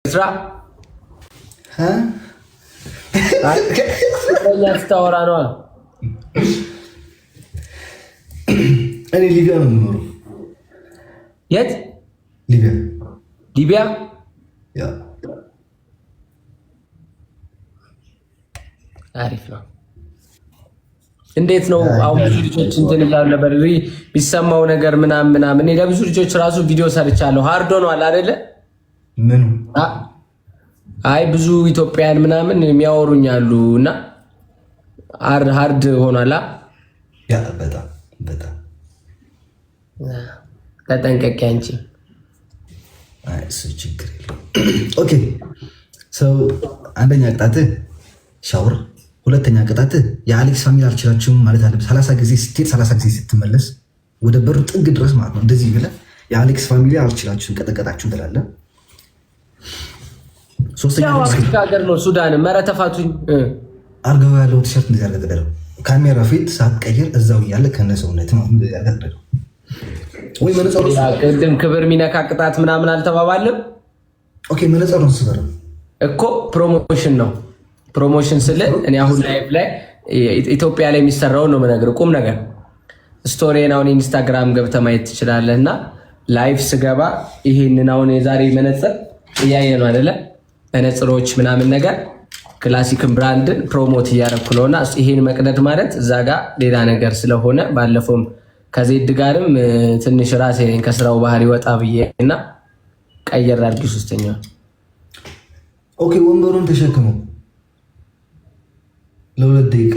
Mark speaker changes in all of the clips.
Speaker 1: ስራ ስታወራ ነው።
Speaker 2: እኔ ሊቢያ ነው የምኖረው።
Speaker 1: የት?
Speaker 2: ሊቢያ።
Speaker 1: ሊቢያ? አሪፍ ነው። እንዴት ነው አሁን? ብዙ ልጆች እንትን እያሉ ነበር ቢሰማው ነገር ምናምን። እኔ ለብዙ ልጆች ራሱ ቪዲዮ ሰርቻለሁ። ሃርድ ሆኗል አይደለ?
Speaker 2: ምኑ?
Speaker 1: አይ ብዙ ኢትዮጵያውያን ምናምን የሚያወሩኝ አሉ እና ሃርድ ሆኗል።
Speaker 2: ያ በጣም
Speaker 1: ተጠንቀቂ አንቺ።
Speaker 2: አይ እሱ ችግር የለም። ኦኬ ሰው አንደኛ ቅጣት ሻወር፣ ሁለተኛ ቅጣት የአሌክስ ፋሚሊ አልችላችሁም ማለት አለብህ። 30 ጊዜ ስትሄድ 30 ጊዜ ስትመለስ ወደ በሩ ጥግ ድረስ ማለት ነው። እንደዚህ ብለህ የአሌክስ ፋሚሊ አልችላችሁም ቀጠቀጣችሁም ትላለህ። ሶስተኛ
Speaker 1: ሀገር ነው ሱዳን። ኧረ ተፋቱኝ።
Speaker 2: አርገው ያለው ቲሸርት እንደዚህ ያደረገው ካሜራ ፊት ሳትቀይር እዛው እያለ ከነሰውነት ነው ያደረገው። ወይ መነጽሩ
Speaker 1: ቅድም ክብር ሚነካ ቅጣት ምናምን አልተባባልም።
Speaker 2: ኦኬ መነጽሩን ስበር
Speaker 1: እኮ ፕሮሞሽን ነው። ፕሮሞሽን ስለ እኔ አሁን ላይቭ ላይ ኢትዮጵያ ላይ የሚሰራውን ነው የምነግርህ። ቁም ነገር ስቶሪን አሁን ኢንስታግራም ገብተህ ማየት ትችላለህ። እና ላይቭ ስገባ ይሄንን አሁን የዛሬ መነጽር እያየ ነው አይደለ? መነጽሮች ምናምን ነገር ክላሲክን ብራንድን ፕሮሞት እያደረኩ ነውና ይሄን መቅደድ ማለት እዛ ጋር ሌላ ነገር ስለሆነ ባለፈውም ከዜድ ጋርም ትንሽ ራሴ ነኝ ከስራው ባህሪ ወጣ ብዬ እና ቀየር አድርጊ። ሶስተኛው
Speaker 2: ኦኬ ወንበሩን ተሸክመው ለሁለት ደቂቃ።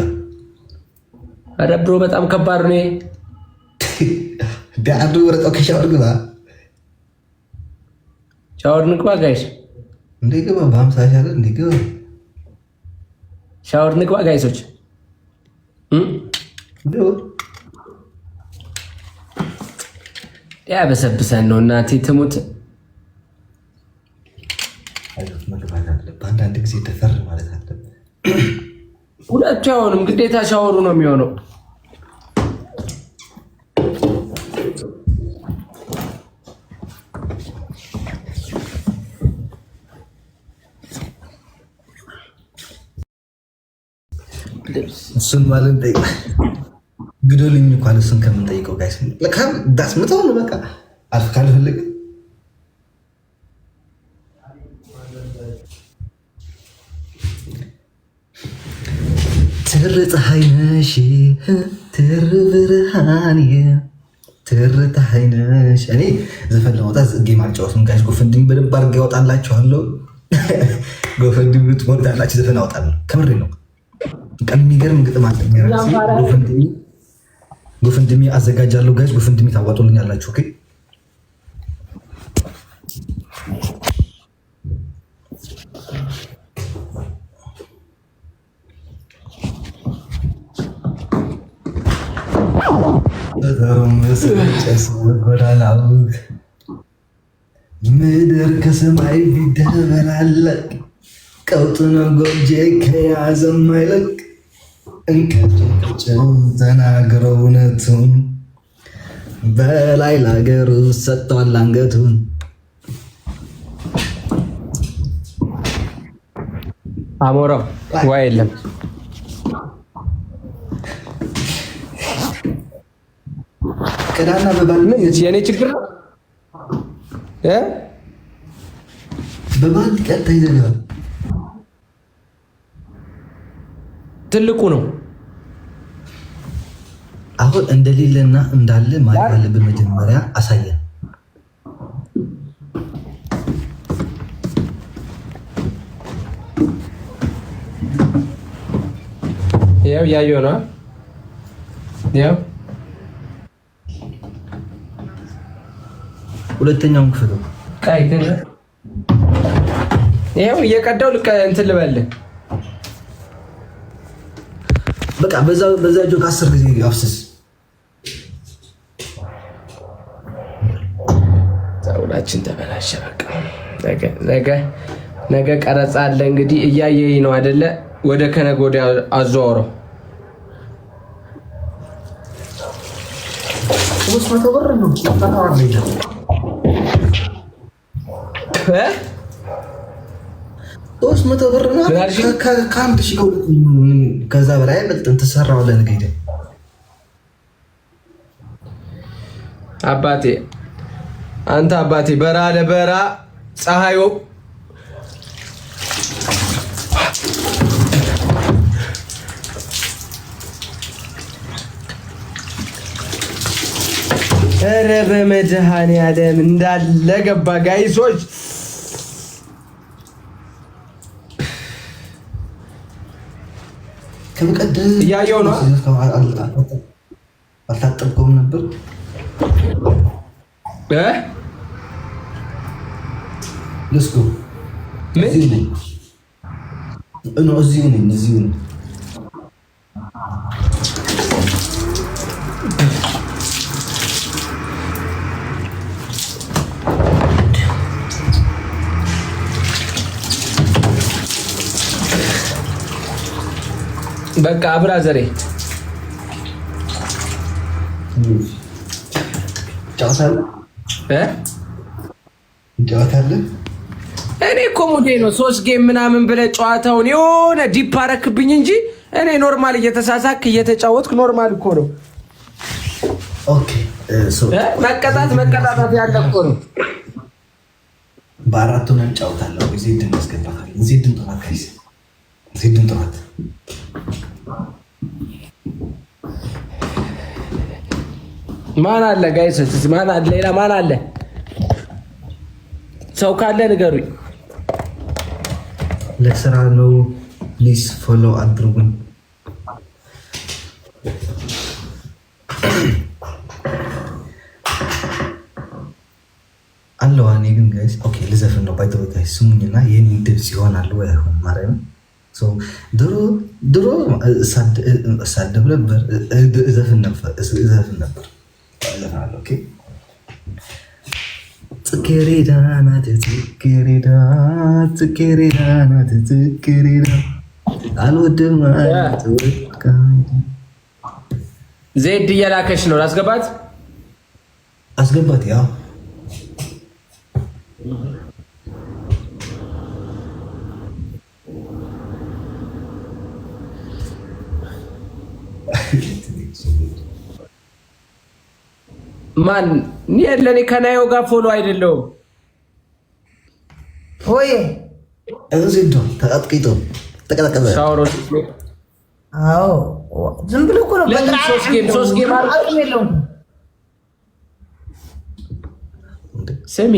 Speaker 1: ኧረ ብሮ በጣም ከባድ ነው።
Speaker 2: ዳዱ ወረቀው ከሻወር ግባ፣
Speaker 1: ሻወር ንግባ ጋይስ፣
Speaker 2: እንደገባ በ50 ሻለ እንደገባ
Speaker 1: ሻወር ንግባ ጋይሶች። ያ በሰብሰን ነው እናቴ ትሙት።
Speaker 2: አይደል መግባት አለበት። አንዳንድ ጊዜ ተፈር ማለት አለበት።
Speaker 1: ሁለቱ አይሆንም፣ ግዴታ ሻወሩ ነው የሚሆነው።
Speaker 2: እሱን ማለት ጠይቅ ግደልኝ እንኳን እሱን ከምንጠይቀው ጋይስ ለካም ዳስ መተው ነው በቃ። አልፍ ካልፈለገ ትር ፀሐይ ነሽ ትር ብርሃን ትር ፀሐይ ነሽ። እኔ ዘፈን ለማውጣት ጌም አልጫወትም ጋይስ። ጎፈንድሚ በደንብ አድርጌ ያወጣላችኋለሁ። ጎፈንድሚ ትሞልታላችሁ፣ ዘፈን አወጣለሁ። ከምሬ ነው። የሚገርም ግጥም አለ። ጎፈንድሚ አዘጋጃለሁ ጋይስ። ጎፈንድሚ ታዋጡልኝ ያላችሁ ኦኬ። ምድር ከሰማይ ቢደበላለቅ ቀውጥ ነው ጎጄ ከያዘ ማይለቅ እንቅጭም ተናግረው እውነቱን በላይ ለሀገሩ ሰጥቷል አንገቱን።
Speaker 1: አሞራው ዋ የለም
Speaker 2: ቀዳና በባል
Speaker 1: የኔ ችግር ነው
Speaker 2: በባል ቀጥታ ይዘጋል።
Speaker 1: ትልቁ ነው።
Speaker 2: አሁን እንደሌለና እንዳለ ማለት ያለብን መጀመሪያ አሳየን።
Speaker 1: ያው ያየው ነው ያው
Speaker 2: ሁለተኛውን ክፍል
Speaker 1: ቃይ ግን ያው እየቀዳው ልክ እንትን ልበልህ
Speaker 2: በቃ በዛ ጆክ 10 ጊዜ አፍስስ።
Speaker 1: ጸውላችን ተበላሸ። በቃ ነገ ቀረጻ አለ እንግዲህ እያየኝ ነው አይደለ? ወደ ከነገ ወዲያ አዘዋውረው።
Speaker 2: 300 ብር ነው 300 ብር ነው ከአንድ ሺህ ከዛ በላይ በልጥን ትሰራዋለህ። ንገደ
Speaker 1: አባቴ አንተ አባቴ በራ ለበራ ፀሐዩ ኧረ በመድኃኒዓለም እንዳለ ገባ ጋይሶች
Speaker 2: ከበቀደም
Speaker 1: እያየሁ ነው።
Speaker 2: አልታጠብከውም ነበር ለስኩ እዚሁ ነኝ
Speaker 1: በቃ ብራዘሬ እኔ እኮ ሙዴ ነው 3 ጌም ምናምን ብለህ ጨዋታውን የሆነ ዲፕ አረክብኝ እንጂ እኔ ኖርማል እየተሳሳክ እየተጫወትክ ኖርማል እኮ ነው። መቀጣት ያለ እኮ ነው።
Speaker 2: በአራቱ ነው እንጫወታለሁ። ዜድን እናስገባታለን። ዜድን ጥራት ጋይስ፣ ዜድን ጥራት
Speaker 1: ማን አለ ጋይስ? ማን አለ? ሌላ ማን አለ? ሰው ካለ ንገሩኝ።
Speaker 2: ለስራ ነው። ፕሊዝ ፎሎ አድርጉን። አለው እኔ ግን ጋይስ ኦኬ ልዘፍን ነው ባይተው ጋይስ ስሙኝና የኔ ድምጽ ይሆናል ወይ አይሆን ማረም ድሮ እሳደብ ነበር እዘፍን ነበር ኦኬ ጽጌረዳ ናት አልወድም
Speaker 1: ዜድ እየላከች ነው።
Speaker 2: አስገባት ያው
Speaker 1: ማን ለኔ ከናዮ ጋር ፎሎ አይደለሁም
Speaker 2: ወይ እዚዶ ተጣጥቂቶ ተቀጣቀበ
Speaker 1: ሻወሮ
Speaker 3: አዎ ዝም ብሎ እኮ ነው።
Speaker 1: በጣም 3 ጌም
Speaker 3: አቅም የለውም።
Speaker 1: ስሚ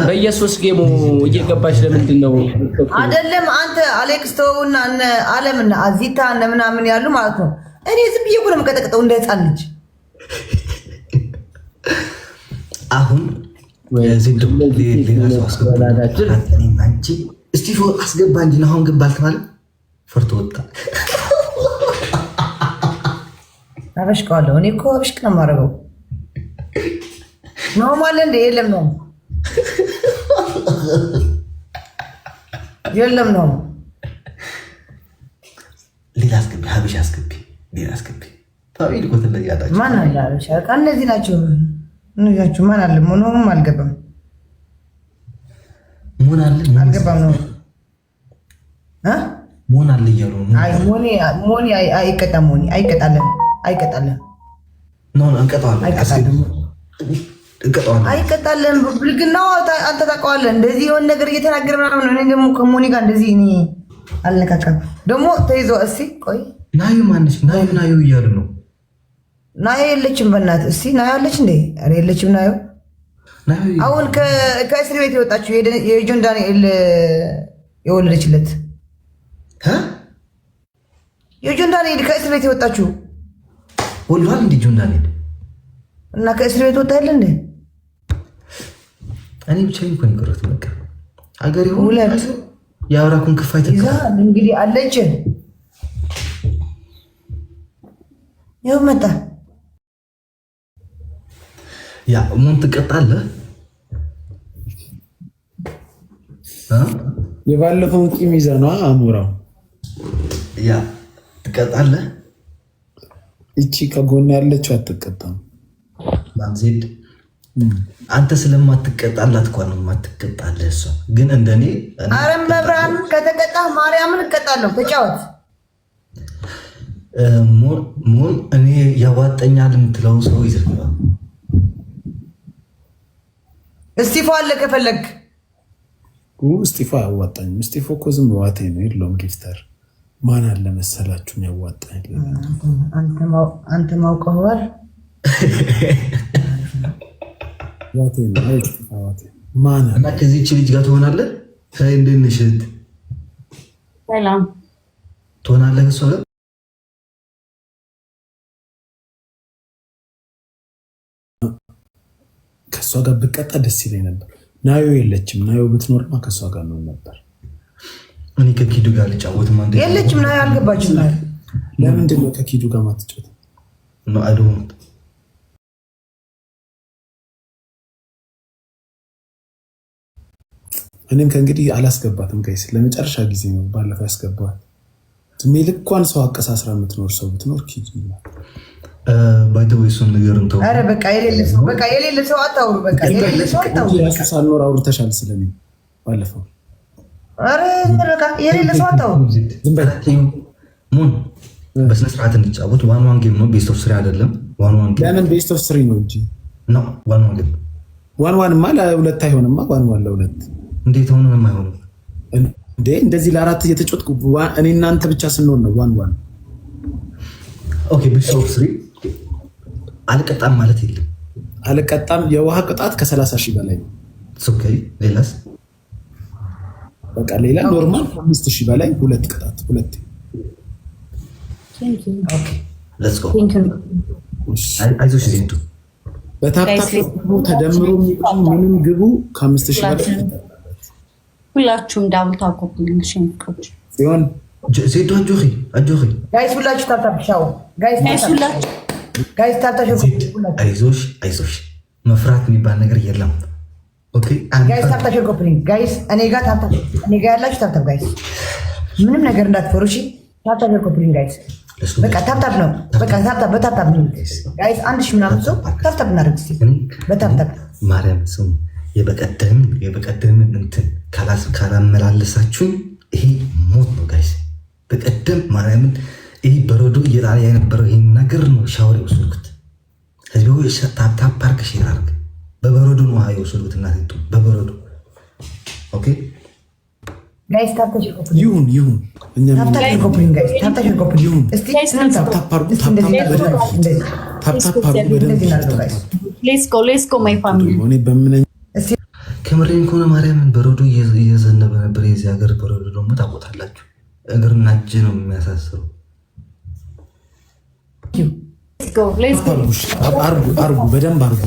Speaker 1: በየ3 ጌሙ እየገባች ለምንድን ነው
Speaker 3: አይደለም? አንተ አሌክስ ተውና እነ አለምና አዚታ እነ ምናምን ያሉ ማለት ነው። እኔ ዝም ብዬ እኮ ነው የምቀጠቅጠው እንደ ህፃን ልጅ።
Speaker 2: አሁን ዜድ ሌላ ሰው አስገባ እንጂ አሁን ገባ አልተባለ ፈርቶ ወጣ።
Speaker 3: አበሽቀዋለሁ እኔ እኮ አበሽቅ ነው የማደርገው። ነው ማለት እንደ የለም ነው የለም ነው።
Speaker 2: ሌላ አስገቢ፣ ሀበሻ አስገቢ፣ ሌላ አስገቢ። ታዊል እኮ ተለያዳችሁ
Speaker 3: ማን አለ ሀበሻ? እነዚህ ናቸው እነዚያችሁ። ማን አለ? ሞኖም አልገባም።
Speaker 2: ሞን አለ
Speaker 3: አልገባም ነው
Speaker 2: ሞን አለ እያሉ ነው።
Speaker 3: አይ ሞኒ አይቀጣም። ሞኒ አይቀጣለም። ነው አይቀጣለም። ብልግናው አንተ ታውቀዋለህ። እንደዚህ የሆነ ነገር እየተናገረ ምናምን ነው። እኔ ደግሞ ከሞኒ ጋር እንደዚህ እኔ አልነካካም። ደግሞ ተይዞ እስኪ ቆይ
Speaker 2: ናዩ ማነች? ናዩ እያሉ ነው።
Speaker 3: ናዩ የለችም። በእናትህ እስኪ ናዩ አለች እንዴ? ኧረ የለችም ናዩ። አሁን ከእስር ቤት የወጣችው የጆን ዳንኤል የወለደችለት የጆን ዳንኤል ከእስር ቤት የወጣችው
Speaker 2: ወልዷል እንዴ ጆን ዳንኤል?
Speaker 3: እና ከእስር ቤት ወጣ ያለ እንዴ?
Speaker 2: እኔ ብቻ እንኳን ይቀርት በቃ አገር ይሁን የአውራኩን ክፋይ ተካ
Speaker 3: እንግዲህ አለች። ይኸው መጣ።
Speaker 2: ያ ምን ትቀጣለህ?
Speaker 4: የባለፈውን ቂም ይዘህ ነው አሞራው።
Speaker 2: ያ ትቀጣለህ።
Speaker 4: እቺ ከጎን ያለችው አትቀጣም።
Speaker 2: ማንዜድ አንተ ስለማትቀጣላት እኮ ነው የማትቀጣልህ እሷ። ግን እንደኔ
Speaker 3: አረም መብራን ከተቀጣ ማርያምን እቀጣለሁ። ተጫወት
Speaker 2: ሞን እኔ ያዋጠኛል የምትለው ሰው ይዘህ ግባ።
Speaker 3: እስጢፎ አለ ከፈለግ
Speaker 4: እስጢፎ አያዋጣኝም። እስጢፎ እኮ ዝም ዋቴ ነው የለውም ጊፍተር ማን አለ መሰላችሁ ያዋጣኝ?
Speaker 3: አንተ ማውቀዋል
Speaker 4: ዋቴ ነው ዋቴ ማን
Speaker 2: እና ከዚህች ልጅ ጋር ትሆናለህ? ሳይ እንዴት ነሽ?
Speaker 5: ሰላም
Speaker 2: ትሆናለህ እሷ ጋር
Speaker 4: ከእሷ ጋር ብቀጣ ደስ ይለኝ ነበር። ናዮ የለችም። ናዮ ብትኖርማ ከእሷ ጋር ነው ነበር።
Speaker 2: እኔ ከኪዱ ጋር ልጫወት ማለት
Speaker 3: የለችም። ናዮ አልገባችም። ናዮ
Speaker 4: ለምንድን ነው ከኪዱ ጋር ማትጫወት?
Speaker 2: ነው አይዶንት
Speaker 4: እኔም ከእንግዲህ አላስገባትም። ጋይስ ለመጨረሻ ጊዜ ነው ባለፈው ያስገባዋል። ዝም ልኳን ሰው አቀሳስራ የምትኖር ሰው ብትኖር ኪዱ ይላል።
Speaker 2: ባይተው እሱን ነገር እንተው።
Speaker 3: አረ በቃ የሌለ ሰው አታውሩ። በቃ የሌለ ሰው አታውሩ።
Speaker 4: ሳልኖር አውርተሻል ስለኔ ባለፈው።
Speaker 3: አረ በቃ የሌለ ሰው አታውሩ።
Speaker 4: ዝም በል
Speaker 2: ሙን በስነ ስርዓት እንጫወት። ዋን ዋን ጌም ነው፣ ቤስት ኦፍ 3 አይደለም። ዋን ዋን ጌም
Speaker 4: ለምን ቤስት ኦፍ 3 ነው እንጂ
Speaker 2: ነው። ዋን ዋን ጌም
Speaker 4: ዋን ዋንማ ለሁለት አይሆንማ። ዋን ዋን ለሁለት
Speaker 2: እንዴት ሆኖ ነው የማይሆነው
Speaker 4: እንዴ? እንደዚህ ለአራት እየተጫወትኩ እኔ እናንተ ብቻ ስንሆን ነው ዋን ዋን።
Speaker 2: ኦኬ ቤስት ኦፍ 3 አልቀጣም ማለት የለም።
Speaker 4: አልቀጣም። የውሃ ቅጣት ከ30,000 በላይ ነው።
Speaker 2: ኦኬ ሌላስ?
Speaker 4: በቃ ሌላ ኖርማል 5,000 በላይ ሁለት ቅጣት ሁለት።
Speaker 3: ኦኬ
Speaker 2: ሌትስ ጎ። አይዞሽ ዜንቱ
Speaker 4: በታፕታፕ ተደምሮ ምንም ግቡ ከ5,000 በላይ
Speaker 5: ሁላችሁም ዳብል ታቆቁልኝ። ሸንቆች
Speaker 4: ሲሆን
Speaker 2: ዜንቱ አጆኺ
Speaker 3: ጋይስ ሁላችሁ ታፕታፕ ሻው ጋይስ ሁላችሁ ጋይስ ታፕታፕ
Speaker 2: አይዞሽ መፍራት የሚባል ነገር የለም። ኦኬ
Speaker 3: ጋይስ ታፕታፕ ኮፕሊንግ ጋይስ እኔ ጋር ያላችሁ ታፕታፕ ጋይስ ምንም ነገር እንዳትፈሩ እሺ። ታፕታፕ ኮፕሊንግ ጋይስ በቃ ታፕታፕ ነው። በቃ ታፕታፕ በታፕታፕ ነው ጋይስ። 1,000 ምናምን ሰው ታፕታፕ እናድርግ እስኪ በታፕታፕ
Speaker 2: ማርያም ሰው የበቀደም እንትን ካላመላለሳችሁ ይሄ ሞት ነው ጋይስ። በቀደም ማርያምን ይህ በረዶ እየጣለ የነበረው ይህን ነገር ነው ሻወር የወሰድኩት። ህዝቢ ታፕታፕ ፓርክ ሼር አድርግ። በበረዶ ነው የወሰድኩት እና በበረዶ ኦኬ
Speaker 3: ጋይስ ታፕታፕ
Speaker 4: ይሁን
Speaker 3: ታፕታፕ ኮፕሊንግ ጋይስ ታፕታፕ ኮፕሊንግ
Speaker 4: ይሁን።
Speaker 3: እስቲ
Speaker 4: ታፕታፕ አድርጉ። ታፕታፕ አድርጉ በደንብ
Speaker 5: ሌትስ ጎ ማይ ፋሚሊ።
Speaker 4: እኔ በምን
Speaker 2: ከምሬን ከሆነ ማርያምን በረዶ እየዘነበ ነበር። የዚህ ሀገር በረዶ ደግሞ ታውቁታላችሁ፣ እግርና እጅ ነው የሚያሳስረው።
Speaker 4: አርጉ በደንብ አርጉ።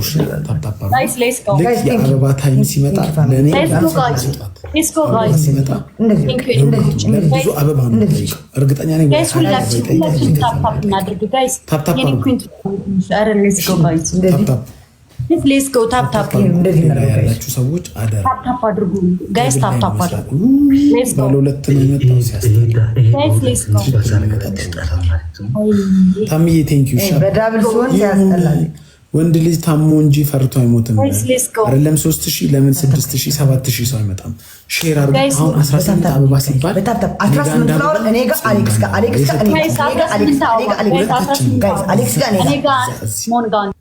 Speaker 4: ታፕታፕ አርጉ። ልክ የአበባ ታይም ሲመጣ ለእኔ ሲመጣ ብዙ አበባ ነው የሚጠይቀው። እርግጠኛ ነኝ ታፕታፕ ያላችሁ ሰዎች አደራ ባለ ሁለት ነው የመጣው ታምዬ ቴንኪው። ወንድ ልጅ ታሞ እንጂ ፈርቶ አይሞትም። አይደለም 3,000 ለምን 6,000 7,000 ሰው አይመጣም። ሼር አድርጉ። አሁን 18 አበባ ሲባል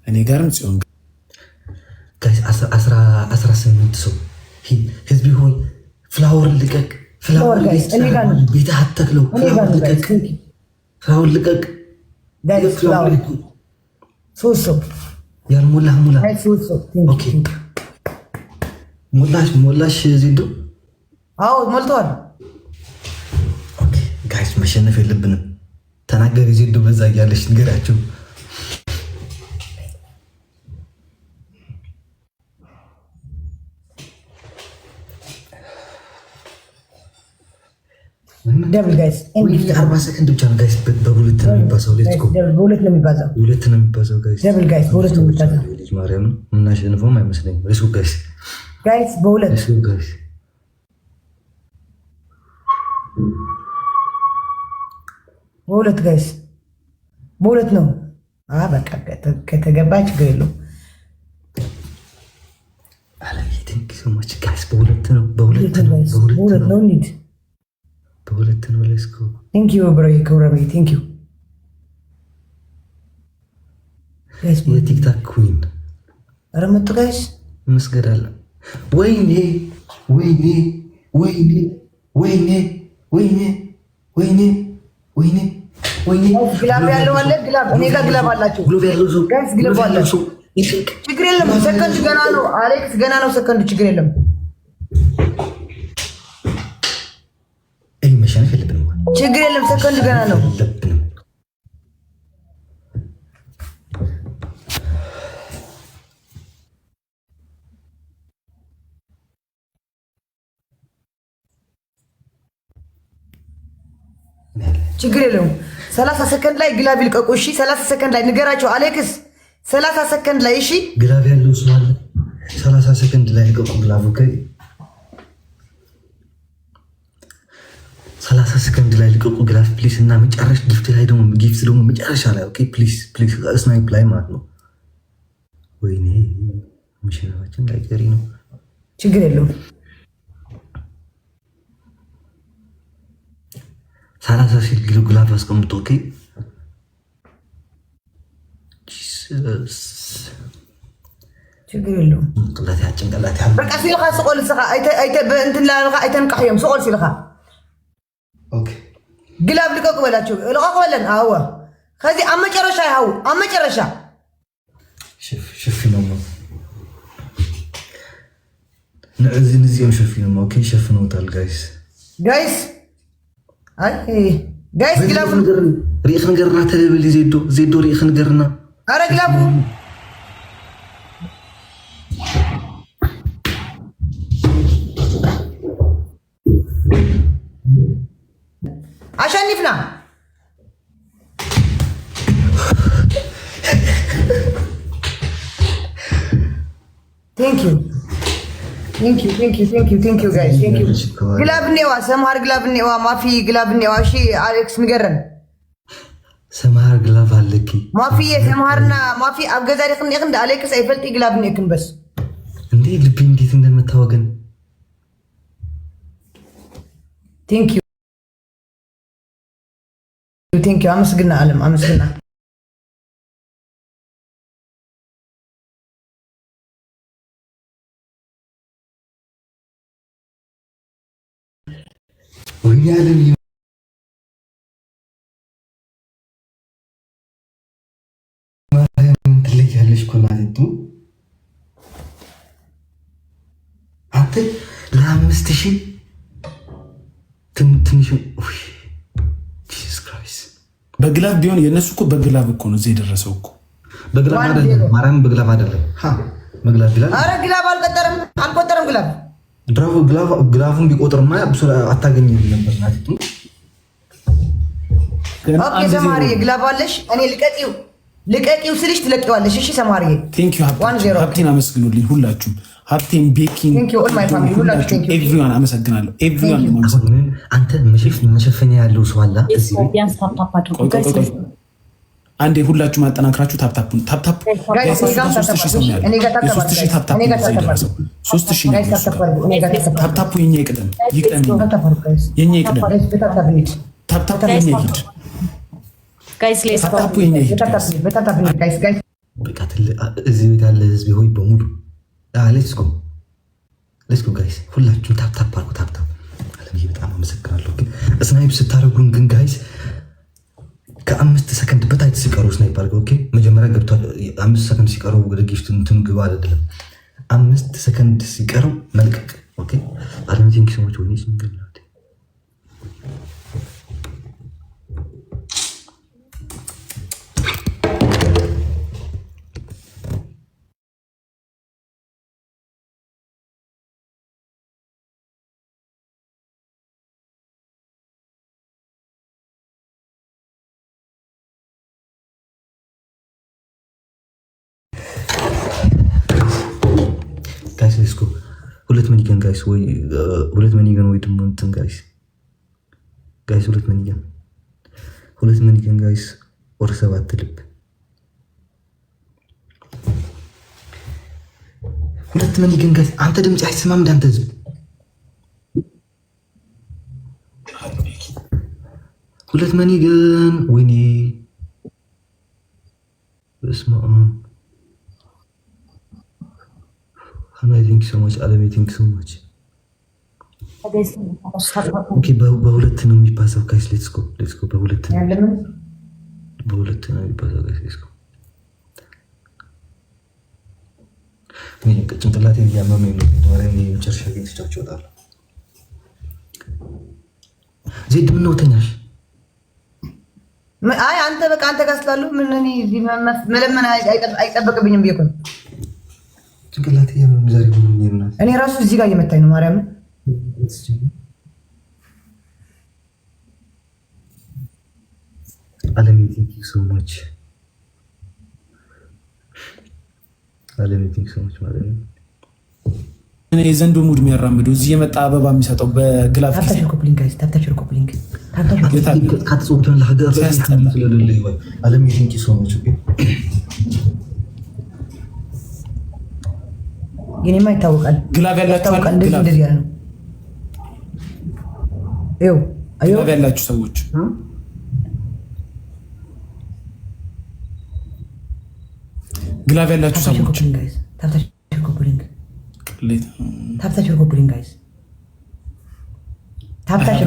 Speaker 4: እኔ ጋርም ጽዮን
Speaker 2: 18 ሰው ህዝቢ ሆይ ፍላወር ልቀቅ፣ ፍላወር ቤት አተክለው፣ ፍላወር ልቀቅ። ያልሞላ ሙላ። ሞላሽ ዜዶ?
Speaker 3: አዎ ሞልተዋል።
Speaker 2: ጋይስ መሸነፍ የለብንም። ተናገሪ ዜዶ፣ በዛ እያለች ንገራቸው።
Speaker 3: ደብል ጋይስ
Speaker 2: 40 ሰከንድ ብቻ ነው ጋይስ። በሁለት ነው የሚባዛው። ሌትስ ጎ
Speaker 3: በሁለት ነው የሚባዛው።
Speaker 2: ጋይስ
Speaker 3: ደብል ጋይስ በሁለት ነው የሚባዛው።
Speaker 2: ልጅ ማርያም የምናሸንፈውም አይመስለኝም። ሌትስ ጎ ጋይስ
Speaker 3: በሁለት
Speaker 2: ጋይስ
Speaker 3: በሁለት ነው። በቃ ከተገባ ችግር የለውም።
Speaker 2: ማች ጋይስ በሁለት ነው በሁለት ነው ሌትስ ጎ
Speaker 3: ቴንክ ዩ ብሮ ይከብረኝ ቴንክ ዩ
Speaker 2: የቲክታክ ኩዊን
Speaker 3: ኧረ መጡ ጋይስ
Speaker 2: መስገድ አለ ወይኔ ወይኔ ወይኔ ወይኔ ወይኔ ወይኔ ወይኔ ወይኔ
Speaker 3: ግላብ ያለው አለ ግላብ እኔ ጋር ግላብ አላችሁ
Speaker 2: ግሎብ ያለው ሰው
Speaker 3: ጋይስ ግላብ አላችሁ ችግር የለም ሰከንድ ገና ነው አሌክስ ገና ነው ሰከንድ ችግር የለም
Speaker 2: እይ መሸነፍ የለብንም
Speaker 3: ችግር የለም ሰከንድ ገና ነው ችግር የለውም 30 ሰከንድ ላይ ግላብ ይልቀቁ እሺ 30 ሰከንድ ላይ ንገራቸው አሌክስ 30 ሰከንድ ላይ እሺ
Speaker 2: ግላብ ያለው ሰው አለ 30 ሰከንድ ላይ ልቀቁ ግላብ ኦኬ 30 ሰከንድ ላይ ልቀቁ ግላብ ፕሊስ እና መጨረሻ ጊፍት ደግሞ መጨረሻ ላይ ኦኬ ፕሊስ ስናይፕ ላይ ማለት ነው ወይኔ ምሽናችን ላይ ቀሪ ነው
Speaker 3: ችግር የለውም
Speaker 2: 30 ሲል ግላብ አስቀምጦ ኦኬ ጂሰስ
Speaker 3: ችግር የለውም
Speaker 2: ጭንቅላት
Speaker 3: በቃ ሲልካ ስቆል ስኻ አይተ በእንትን ላልካ አይተንቃሕዮም ስቆል ሲልካ
Speaker 2: ኦኬ
Speaker 3: ግላብ ልቀቁ በላቸው ልቀቁ በለን አዎ ከዚ ኣብ መጨረሻ ይሃው ኣብ መጨረሻ
Speaker 2: ሸፍነው እነዚህም ሸፍነው ኦኬ ሸፍነውታል ጋይስ አይ ጋይስ ግላብ ሪኢኽ ነገርና ተለብል ዜዶ ሪኢኽ ነገርና
Speaker 3: አረ ግላቡ አሸንፍና ቴንክ ዩ ጋይስ ቴንክ ዩ ግላብ ኔዋ ሰምሃር ግላብ ኔዋ ማፊ ግላብ ኔዋ እሺ አሌክስ ንገረን
Speaker 2: ሰምሃር ግላብ አለኪ
Speaker 3: ማፊ ሰምሃርና ማፊ ኣብ ገዛ ዲኽን እንደ አሌክስ አይፈልጥ ግላብ ኔክን በስ
Speaker 2: እንዴ ልቤ እንዴት እንደምታወገን
Speaker 3: ቴንክ ዩ አመስግና አለም አመስግና
Speaker 2: ወይኔ ዓለም ማርያም ትለያለሽ እኮ ናቱ አንተ ለ5000 ትንሽ ጂሰስ ክራይስት
Speaker 4: በግላብ ቢሆን የነሱ እኮ በግላብ እኮ ነው እዚህ የደረሰው እኮ
Speaker 2: በግላብ አይደለም ማርያም በግላብ አይደለም በግላብ ይላል
Speaker 3: አረ ግላብ አልቆጠረም ግላብ
Speaker 2: ድራው ግላቡን ቢቆጥርማ አታገኝም ነበር ናቱ
Speaker 3: ኦኬ ሰማሪ ግላብ አለሽ እኔ ልቀቂው ስልሽ ትለቂዋለሽ እሺ ሰማሪ
Speaker 4: ቴንክ ዩ ሀብቴን አመስግኑልኝ ሁላችሁም ሀብቴን ቤኪንግ
Speaker 3: ቴንክ ዩ ኦል ማይ ፋሚሊ ሁላችሁ ቴንክ ዩ
Speaker 4: ኤቭሪዋን አመሰግናለሁ ኤቭሪዋን
Speaker 2: አንተ መሸፈኛ ያለው ሰው አለ እዚህ
Speaker 4: አንዴ ሁላችሁ ማጠናክራችሁ ታፕታፕ ታፕታፕ ታፕታፑ የኛ ይቅደም የኛ ይቅደም ታፕታፑ የኛ ይሂድ ታፕታፑ የኛ ይሂድ
Speaker 2: በቃ እዚህ ቤት ያለ ህዝብ ሆይ በሙሉ ሌትስ ጎ ጋይስ ሁላችሁም ታፕታፕ አድርጉ ታፕታፕ አለምዬ በጣም አመሰግናለሁ ግን ስናይፕ ስታደርጉን ግን ጋይስ ከ5 ሰከንድ በታች ሲቀሩ ስናይፕ አድርገው ኦኬ መጀመሪያ ገብቷል 5 ሰከንድ ሲቀሩ ወደ ጊፍት እንትን ግባ አይደለም 5 ሰከንድ ሲቀሩ መልቀቅ ኦኬ አለም ቲንክ ሰዎች ወይ ሲንግል ጋይስ ሌትስ ጎ ሁለት መኒገን ጋይስ ወይ ሁለት መኒገን ወይ ደግሞ እንትን ጋይስ ሁለት መኒገን ጋይስ ወር 7 ልብ ሁለት መኒ ግን ጋይስ አንተ ድምጽ አይሰማም እንዳንተ ህዝብ ሁለት መኒ ግን ወይኔ በስመ አብ I think so much I think so much ኦኬ በሁለት ነው የሚባዛው ጋይስ ሌትስ ጎ በሁለት ነው የሚባዛው ጋይስ ሌትስ ጎ እኔ ጭንቅላቴ እያመመኝ ነው ወሬ መጨረሻ ግን ትቻቸው እወጣለሁ ዜድ ምን ነው ተኛሽ
Speaker 3: አይ አንተ በቃ አንተ ጋር ስላለው ምን እኔ መለመን አይጠበቅብኝም ቢሆን
Speaker 2: ጭንቅላቴ እያመመኝ ዛሬ ነው
Speaker 3: እኔ ራሱ እዚህ ጋር እየመታኝ ነው ማርያም
Speaker 2: Alemi, thank you so much. Alemi, thank you so much, Alemi.
Speaker 4: እኔ የዘንዶ ሙድ የሚያራምዱ እዚህ የመጣ አበባ የሚሰጠው በግላፍ
Speaker 3: ታፕታሽ ኮፕሊንግ ጋይስ ታፕታሽ ኮፕሊንግ
Speaker 2: ካትጾብተን ለሀገር ስለሌለ ይወይ Alemi, thank you so much.
Speaker 3: የኔማ ይታወቃል
Speaker 4: ግላፍ ያላችሁ
Speaker 3: እንደዚህ ያለ ነው ይው
Speaker 4: ግላፍ ያላችሁ ሰዎች ግላፍ ያላችሁ ሰዎች
Speaker 3: ታፕታሽ ኮፕሊንግ
Speaker 4: ቅሌት
Speaker 3: ታፕታሽ ኮፕሊንግ ጋይስ ታፕታሽ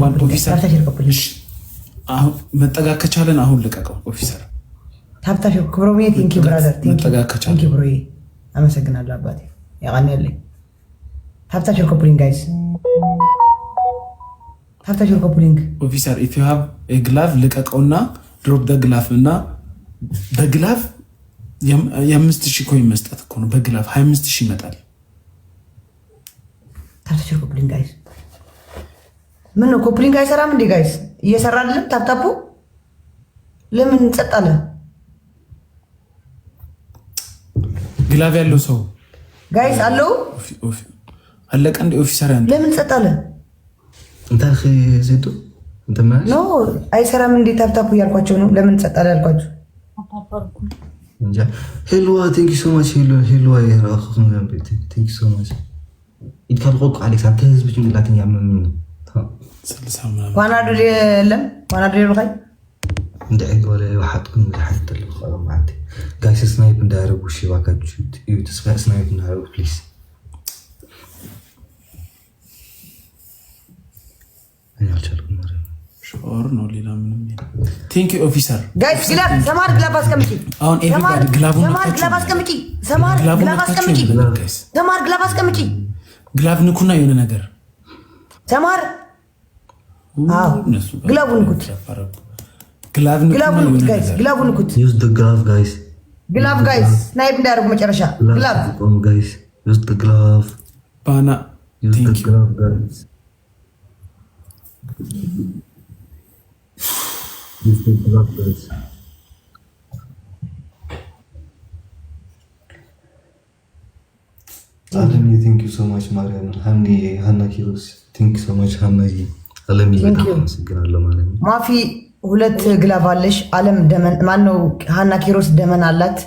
Speaker 3: ኮፕሊንግ
Speaker 4: አሁን መጠጋት ከቻለን አሁን ልቀቀው ኦፊሰር
Speaker 3: ታፕታሽ ክብሮሜ ቴንክ ዩ ብራዘር ቴንክ ዩ ብሮዬ አመሰግናለሁ አባቴ ያቃን ያለኝ ታፕታሽ ኮፕሊንግ ጋይስ ታፕታሽ ኮፕሊንግ
Speaker 4: ኦፊሰር ኢፍ ዩ ሃቭ ኤ ግላፍ ልቀቀውና ድሮፕ ደ ግላፍ እና በግላፍ የ5000 ኮይን መስጠት እኮ ነው በግላፍ 25000 ይመጣል
Speaker 3: ታፕታሽ ኮፕሊንግ ጋይስ ምን ነው ኮፕሊንግ አይሰራም እንዴ ጋይስ እየሰራ አይደለም ታፕታፑ ለምን ጸጥ አለ
Speaker 4: ግላፍ ያለው ሰው
Speaker 3: ጋይስ አለው
Speaker 4: አለቀ እንደ ኦፊሰር ያንተ
Speaker 3: ለምን ጸጥ አለ
Speaker 2: እንታ ዜዶ እንተማ
Speaker 3: ኖ አይሰራም እንዴ ታፕታፑ ያልኳቸው ነው ለምን ጸጥ አለ ያልኳቸው
Speaker 2: እንጃ ሄሎ ቴንክ ዩ ሶ ማች ሄሎ አይራኹም ዘንቤት ቴንክ ዩ ሶ ማች ይልካልቆ አሌክስ አንተ ህዝብ ጭንቅላትን ያመመኝ ነው
Speaker 3: ዋናዱ የለም ዋናዱ ይልካይ
Speaker 2: እንደ አይጎለ ወሓጥኩም ዝሓት ተልኸው ማለት ጋይስ ስናይፕ እንዳያረጉ እሺ ባካችሁ እዩ ተስፋ ስናይፕ እንዳያረጉ ፕሊዝ እኔ አልቻልኩም ማለት
Speaker 4: ሾር ነው ሌላ ምንም የለም ቴንክ ዩ ኦፊሰር
Speaker 3: ጋይስ ግላብ ሰማር ግላብ አስቀምጪ
Speaker 4: አሁን ኤቭሪባዲ ግላቡን
Speaker 3: ሰማር ግላብ አስቀምጪ ሰማር ግላብ አስቀምጪ ሰማር ግላብ አስቀምጪ
Speaker 4: ግላብ ንኩና የሆነ ነገር
Speaker 3: ሰማር አዎ ግላቡን ንኩት ግላቡን ንኩት ጋይስ ግላቡን ንኩት
Speaker 2: ዩዝ ደ ግላቭ ጋይስ
Speaker 3: ግላቭ ጋይስ ስናይፕ እንዳያደርጉ መጨረሻ ግላቭ
Speaker 2: ጋይስ ዩዝ ደ ግላቭ
Speaker 4: ባና
Speaker 2: ዩዝ ደ ግላቭ ጋይስ ዩዝ ደ ግላቭ ጋይስ Alemi, thank you so much, Mariam. Hanna Kiros, thank you so much, Hanna. Alemi, አመሰግናለሁ ማለት ነው።
Speaker 3: ማፊ ሁለት ግላቭ አለሽ። አለም ደመን ማን ነው? ሃና ኪሮስ ደመን አላት።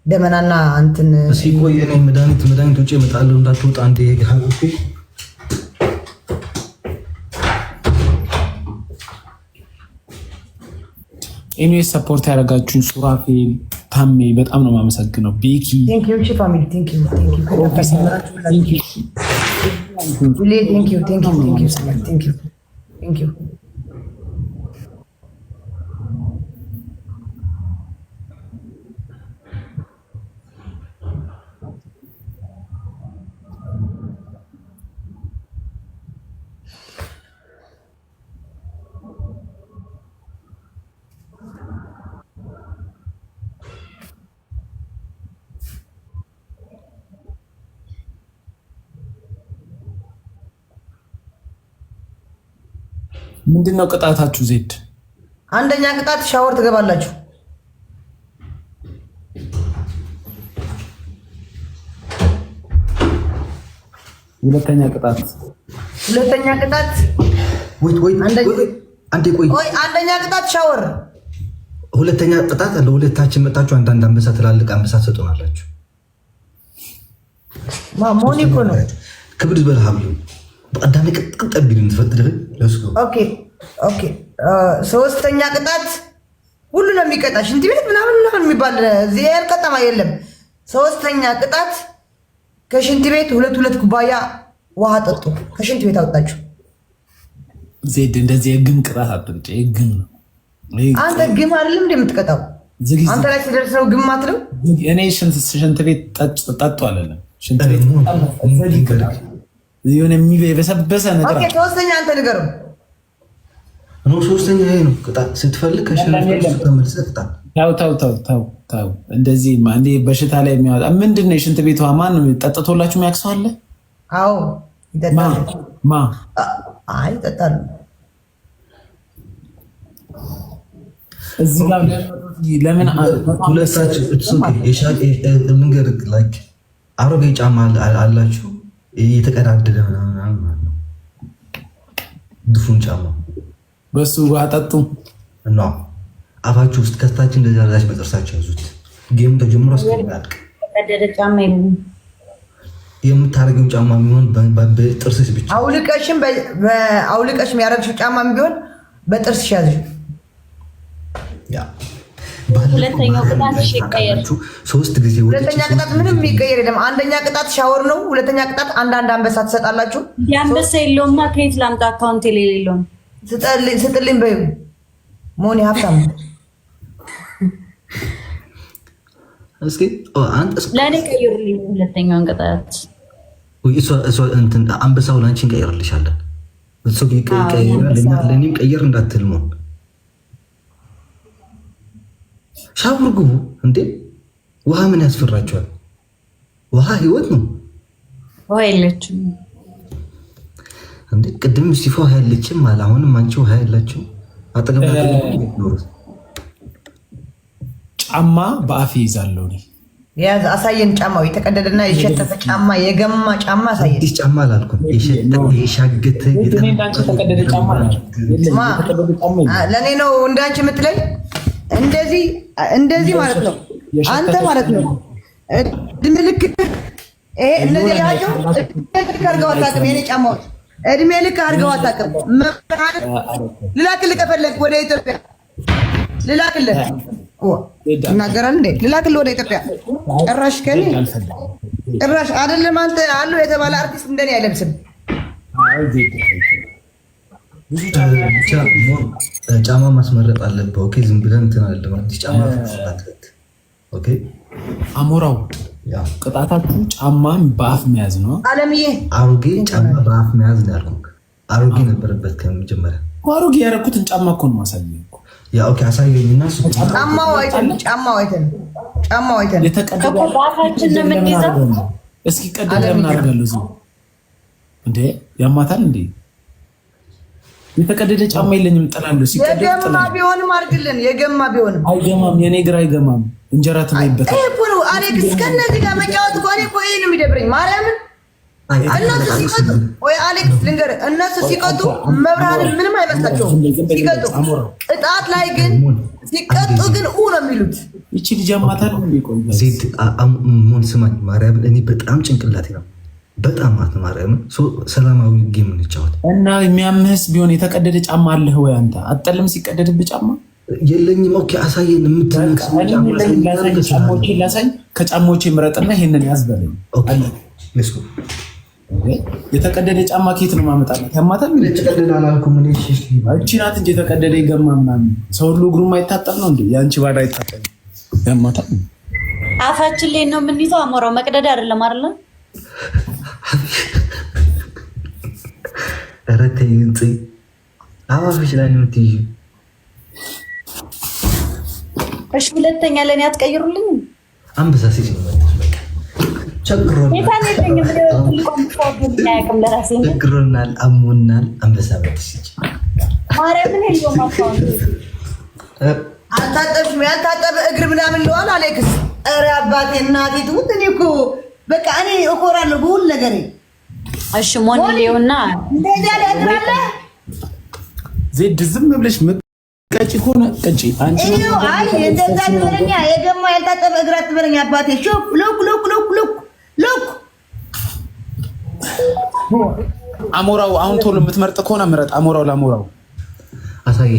Speaker 3: ደመናና አንተን
Speaker 2: ሲቆይ እኔ መድኃኒት ውጪ እመጣለሁ እንዳትወጣ አንዴ ሀብኩ
Speaker 4: እኔ ሰፖርት ያደረጋችሁን ሱራፌል ታሜ በጣም ነው የማመሰግነው። ቤኪ
Speaker 3: ቴንክ ዩ ፋሚሊ ቴንክ ዩ ኦፊሰር ቴንክ ዩ ቴንክ ዩ
Speaker 4: ምንድነው ቅጣታችሁ? ዜድ
Speaker 3: አንደኛ ቅጣት ሻወር ትገባላችሁ።
Speaker 4: ሁለተኛ ቅጣት
Speaker 3: አንደኛ ቅጣት ሻወር።
Speaker 2: ሁለተኛ ቅጣት ለሁለታችን መጣችሁ አንዳንድ አንበሳ ትላልቅ አንበሳ ትሰጡናላችሁ።
Speaker 3: ሞኒ እኮ ነው
Speaker 2: ክብድ በልሃብሉ በቀዳሚ ቅጥቅጥ ቢልን ትፈጥልህ ለስጎ
Speaker 3: ኦኬ ሶስተኛ ቅጣት ሁሉ ነው የሚቀጣ ሽንት ቤት ምናምን የሚባል እዚህ ያልቀጣማ የለም። ሶስተኛ ቅጣት ከሽንት ቤት ሁለት ኩባያ ውሃ ጠጡ። ከሽንት ቤት አወጣችሁ።
Speaker 4: ዜድ እንደዚህ የግም ቅጣት አጥንጭ የግም ነው።
Speaker 3: አንተ ግም አይደለም እንደምትቀጣው አንተ ላይ ሲደርሰው ግም አትለው።
Speaker 4: እኔ ሽንት ቤት ጠጡ አለለም። ሽንት ቤት የሆነ የበሰበሰ ነገር።
Speaker 3: ኦኬ ሶስተኛ አንተ ንገረው
Speaker 2: ነው። ሶስተኛ ይሄ ነው ቅጣት። ስትፈልግ ከሽንት ቤት ተመልሰህ ቅጣት።
Speaker 4: ታው እንደዚህ እንዴ በሽታ ላይ የሚያወጣ ምንድን ነው? የሽንት ቤት ውሃ ማን ጠጥቶላችሁ የሚያክሰው አለ?
Speaker 3: አዎ ይጠጣል። አይ ይጠጣል።
Speaker 4: እዚህ ጋር ለምን
Speaker 2: ሁለታችሁ መንገድ ላይክ አሮጌ ጫማ አላችሁ የተቀዳደደ ምናምን ማለት ነው። ድፉን ጫማ
Speaker 4: በሱ ውሃ ጠጡ
Speaker 2: እና አፋችሁ ውስጥ ከታችን እንደዛ ዛች በጥርሳችሁ ያዙት። ጌም ተጀምሮ እስከሚያልቅ
Speaker 5: ተቀደደ ጫማ የለም።
Speaker 2: የምታረጊው ጫማ የሚሆን በጥርስሽ ብቻ አውልቀሽም ያረግሽው ጫማ ቢሆን በጥርስሽ ያዝሽ። ያ
Speaker 5: ሁለተኛው ቅጣት ይቀየር።
Speaker 2: ሶስት ጊዜ
Speaker 3: ሁለተኛ ቅጣት ምንም የሚቀየር የለም። አንደኛ ቅጣት ሻወር ነው። ሁለተኛ ቅጣት አንዳንድ አንበሳ ትሰጣላችሁ።
Speaker 5: የአንበሳ የለውማ ከየት ላምጣ? አካውንት የሌለውን
Speaker 3: ስጥልኝ በይው። ሞኒ ሀብታም
Speaker 2: እስኪ
Speaker 3: ለእኔ
Speaker 5: ቀይሩልኝ ሁለተኛውን ቅጣት።
Speaker 2: አንበሳው ላንቺ እንቀይርልሻለን። ለእኔም ቀየር እንዳትልሞ ሻወር ግቡ እንዴ! ውሃ ምን ያስፈራቸዋል? ውሃ ህይወት ነው።
Speaker 5: ውሃ የለችም
Speaker 2: እንዴ? ቅድም ሲፎ ውሃ የለችም አለ። አሁንም አንቺ ውሃ የላችሁ አጠገባችሁ።
Speaker 4: ጫማ በአፌ ይዛለሁ እኔ።
Speaker 3: ያዝ አሳየን። ጫማው የተቀደደና የሸተተ ጫማ የገማ ጫማ አሳየን።
Speaker 2: አዲስ ጫማ አላልኩም። የሻገተ
Speaker 4: የተቀደደ ጫማ
Speaker 3: ለእኔ ነው እንዳንቺ የምትለኝ። እንደዚህ ማለት ነው። አንተ ማለት ነው ምልክት እነዚህ ያቸው ልክ አድርገው አታውቅም። የኔ ጫማዎች እድሜ ልክ አድርገው አታውቅም። ልላክልህ ከፈለግ ወደ ኢትዮጵያ ልላክልህ እናገራል እንዴ? ልላክልህ ወደ ኢትዮጵያ። ጭራሽ ከኔ ጭራሽ አይደለም አንተ አለው የተባለ አርቲስት እንደኔ አይለብስም።
Speaker 2: ጫማ ማስመረጥ አለብህ። ኦኬ ዝም ብለን እንትን አይደለም። አዲስ ጫማ ኦኬ።
Speaker 4: አሞራው ቅጣታችሁ ጫማን በአፍ መያዝ ነው።
Speaker 3: አለምዬ
Speaker 2: አሮጌ ጫማ በአፍ መያዝ ነው ያልኩህ። አሮጌ ነበረበት ከመጀመሪያ።
Speaker 4: አሮጌ ያደረኩትን ጫማ እኮ ነው ማሳየኝ እኮ።
Speaker 2: ያ ኦኬ አሳየኝና
Speaker 3: ጫማው አይተን
Speaker 4: የተቀደደ
Speaker 5: በአፋችን ነው የምንይዘው።
Speaker 4: እስኪ ቀደደ ምን አደርጋለሁ እዚህ እንዴ? ያማታል እንዴ? የተቀደደ ጫማ የለኝም እጠላለሁ። ሲቀደድ
Speaker 3: የገማ ቢሆንም አድርግልን። የገማ ቢሆንም
Speaker 4: አይገማም። የኔ እግር አይገማም። እንጀራ ትበይበት።
Speaker 3: ይሄ እኮ ነው አሌክስ። ከነዚህ ጋር መጫወት እኮ እኔ እኮ ይሄ ነው የሚደብረኝ ማርያምን። እነሱ ሲቀጡ ወይ አሌክስ ልንገርህ፣ እነሱ ሲቀጡ መብርሃንን ምንም አይመስላቸውም። ሲቀጡ ቅጣት ላይ ግን ሲቀጡ ግን ነው የሚሉት።
Speaker 4: ይቺ ልጅ ያማታል እንዴ? ቆይ
Speaker 2: ዜድ ሞን ስማኝ ማርያምን፣ እኔ በጣም ጭንቅላቴ ነው በጣም ማርያምን። ሰላማዊ ጌም እንጫወት
Speaker 4: እና የሚያምህስ ቢሆን የተቀደደ ጫማ አለህ ወይ አንተ? አጠልም ሲቀደድብህ ጫማ
Speaker 2: የለኝም። ኦኬ አሳየን።
Speaker 4: ጫማዎቼን ላሳይ። ከጫማዎቼ ምረጥና ይሄንን ያዝ በለኝ። የተቀደደ ጫማ ኬት ነው ማመጣላት? ያማታል።
Speaker 2: የተቀደደ አላልኩም እኔ።
Speaker 4: እቺ ናት እንጂ የተቀደደ ይገማ ምናምን። ሰው ሁሉ እግሩም አይታጠብ ነው እንዴ? የአንቺ ባዳ አይታጠብ። ያማታል።
Speaker 5: አፋችን ላይ ነው የምንይዘው። አሞራው መቅደድ አይደለም አይደለም።
Speaker 2: ኧረ ተይ እንጂ አዋፍሽ ላይ ነው የምትይዥው።
Speaker 5: እሺ ሁለተኛ ለኔ አትቀይሩልኝ።
Speaker 2: አንበሳ ሲል ነው በቃ ቸግሮናል፣ አሞናል። አንበሳ በትስጭ
Speaker 5: ማርያምን ሄልዮ ማፋውን
Speaker 3: አልታጠብሽም። ያልታጠበ እግር ምናምን ለዋል አሌክስ። ኧረ አባቴ እናቴ ትሙት። እኔ እኮ በቃ እኔ እኮራለሁ በሁሉ ነገሬ።
Speaker 5: እሺ ሞኒሌውና
Speaker 3: እንደዚህ ያለ እግራለ
Speaker 4: ዜድ ዝም ብለሽ ቀጭ ሆነ ቀጭ አንቺ
Speaker 3: ነው። አይ እንደዛ ትበለኛ። የገማ ያልታጠበ እግር አትበለኛ አባቴ። ሹፍ ሉክ
Speaker 4: አሞራው አሁን ቶሎ የምትመርጥ ከሆነ ምረጥ። አሞራው ለአሞራው
Speaker 2: አሳይ።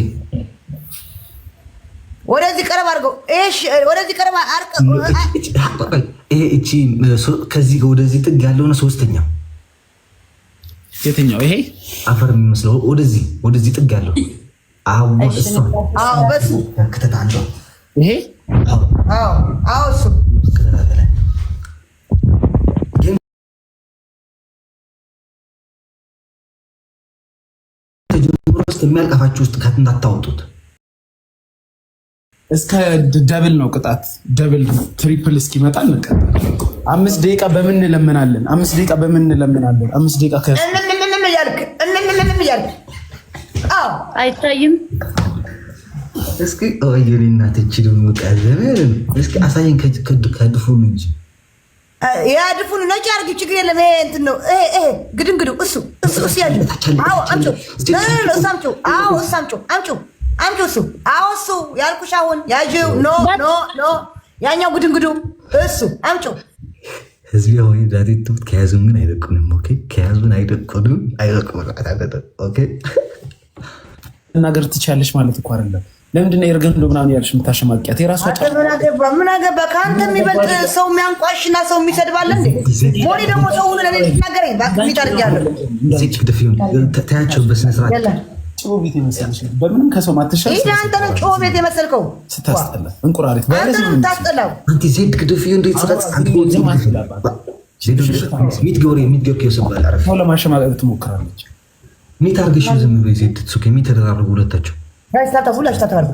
Speaker 3: ወደዚህ ቀረብ አድርገው። እሺ ወደዚህ ቀረብ አድርገው።
Speaker 2: ይሄ እቺ ከዚህ ወደዚህ ጥግ ያለው ነው ሶስተኛው።
Speaker 4: የትኛው? ይሄ
Speaker 2: አፈር የሚመስለው ወደዚህ ጥግ ያለው። አዎ እሱ
Speaker 3: በሱ
Speaker 2: ከተታ አንዱ
Speaker 4: ይሄ
Speaker 3: እሱ
Speaker 2: የሚያልቀፋችሁ ውስጥ እንዳታወጡት።
Speaker 4: እስከ ደብል ነው ቅጣት። ደብል ትሪፕል እስኪመጣ እንቀጣለን። 5 ደቂቃ በምን እንለምናለን? 5 ደቂቃ በምን እንለምናለን? 5 ደቂቃ
Speaker 5: አይታይም።
Speaker 2: እስኪ ወይኔ እናትቺ ደግሞ ቀዘመን እስኪ አሳየን ከድፉን እንጂ
Speaker 3: ያ ድፉን ነጭ አርግ ችግር የለም። ይሄ እንትን ነው። ይሄ ግድንግዱ እሱ ያለ አምጪው እሱ እሱ ያልኩሽ አሁን ያጂው ኖ ያኛው ግድንግዱ እሱ አምጪው።
Speaker 2: ህዝብ ወይ ዛሬ ትምት ከያዙን ግን አይለቁንም። ኦኬ ከያዙን አይለቁንም። ኦኬ
Speaker 4: ነገር ትቻለሽ ማለት እኮ አይደለም። ለምንድን ነው የርገንዶ ምናምን ያልሽ የምታሸማቂያት? የራሷ
Speaker 3: ምን አገባ? ከአንተ የሚበልጥ ሰው የሚያንቋሽና ሰው የሚሰድባለ እንዴ? ሞኒ ደግሞ ሰው ሁሉ ለኔ ልትናገረኝ ባክሚት አድርጊያለሁ።
Speaker 2: ተያቸው በስነ ስርዓት
Speaker 4: ጭቦ ቤት የመሰለሽ በምንም ከሰው ማትሻል።
Speaker 3: ይሄ አንተ ነው ጭቦ ቤት የመሰልከው።
Speaker 4: ስታስጠላ እንቁራሪት
Speaker 3: አንተ ነው ታስጠላው።
Speaker 2: አንተ ዜድ ግድፊው እንዴት ጽፈት አንተ ሚት ጎሪ ይሰባል። አረፍ
Speaker 4: ሰው ለማሸማቀቅ ትሞክራለች።
Speaker 2: ሚት አርገሽ ዝም በይ ዜድ ሱክ ሚት ተደራረጉ ሁለታቸው
Speaker 3: ጋይስታታ ሁላችሁ ታታርጉ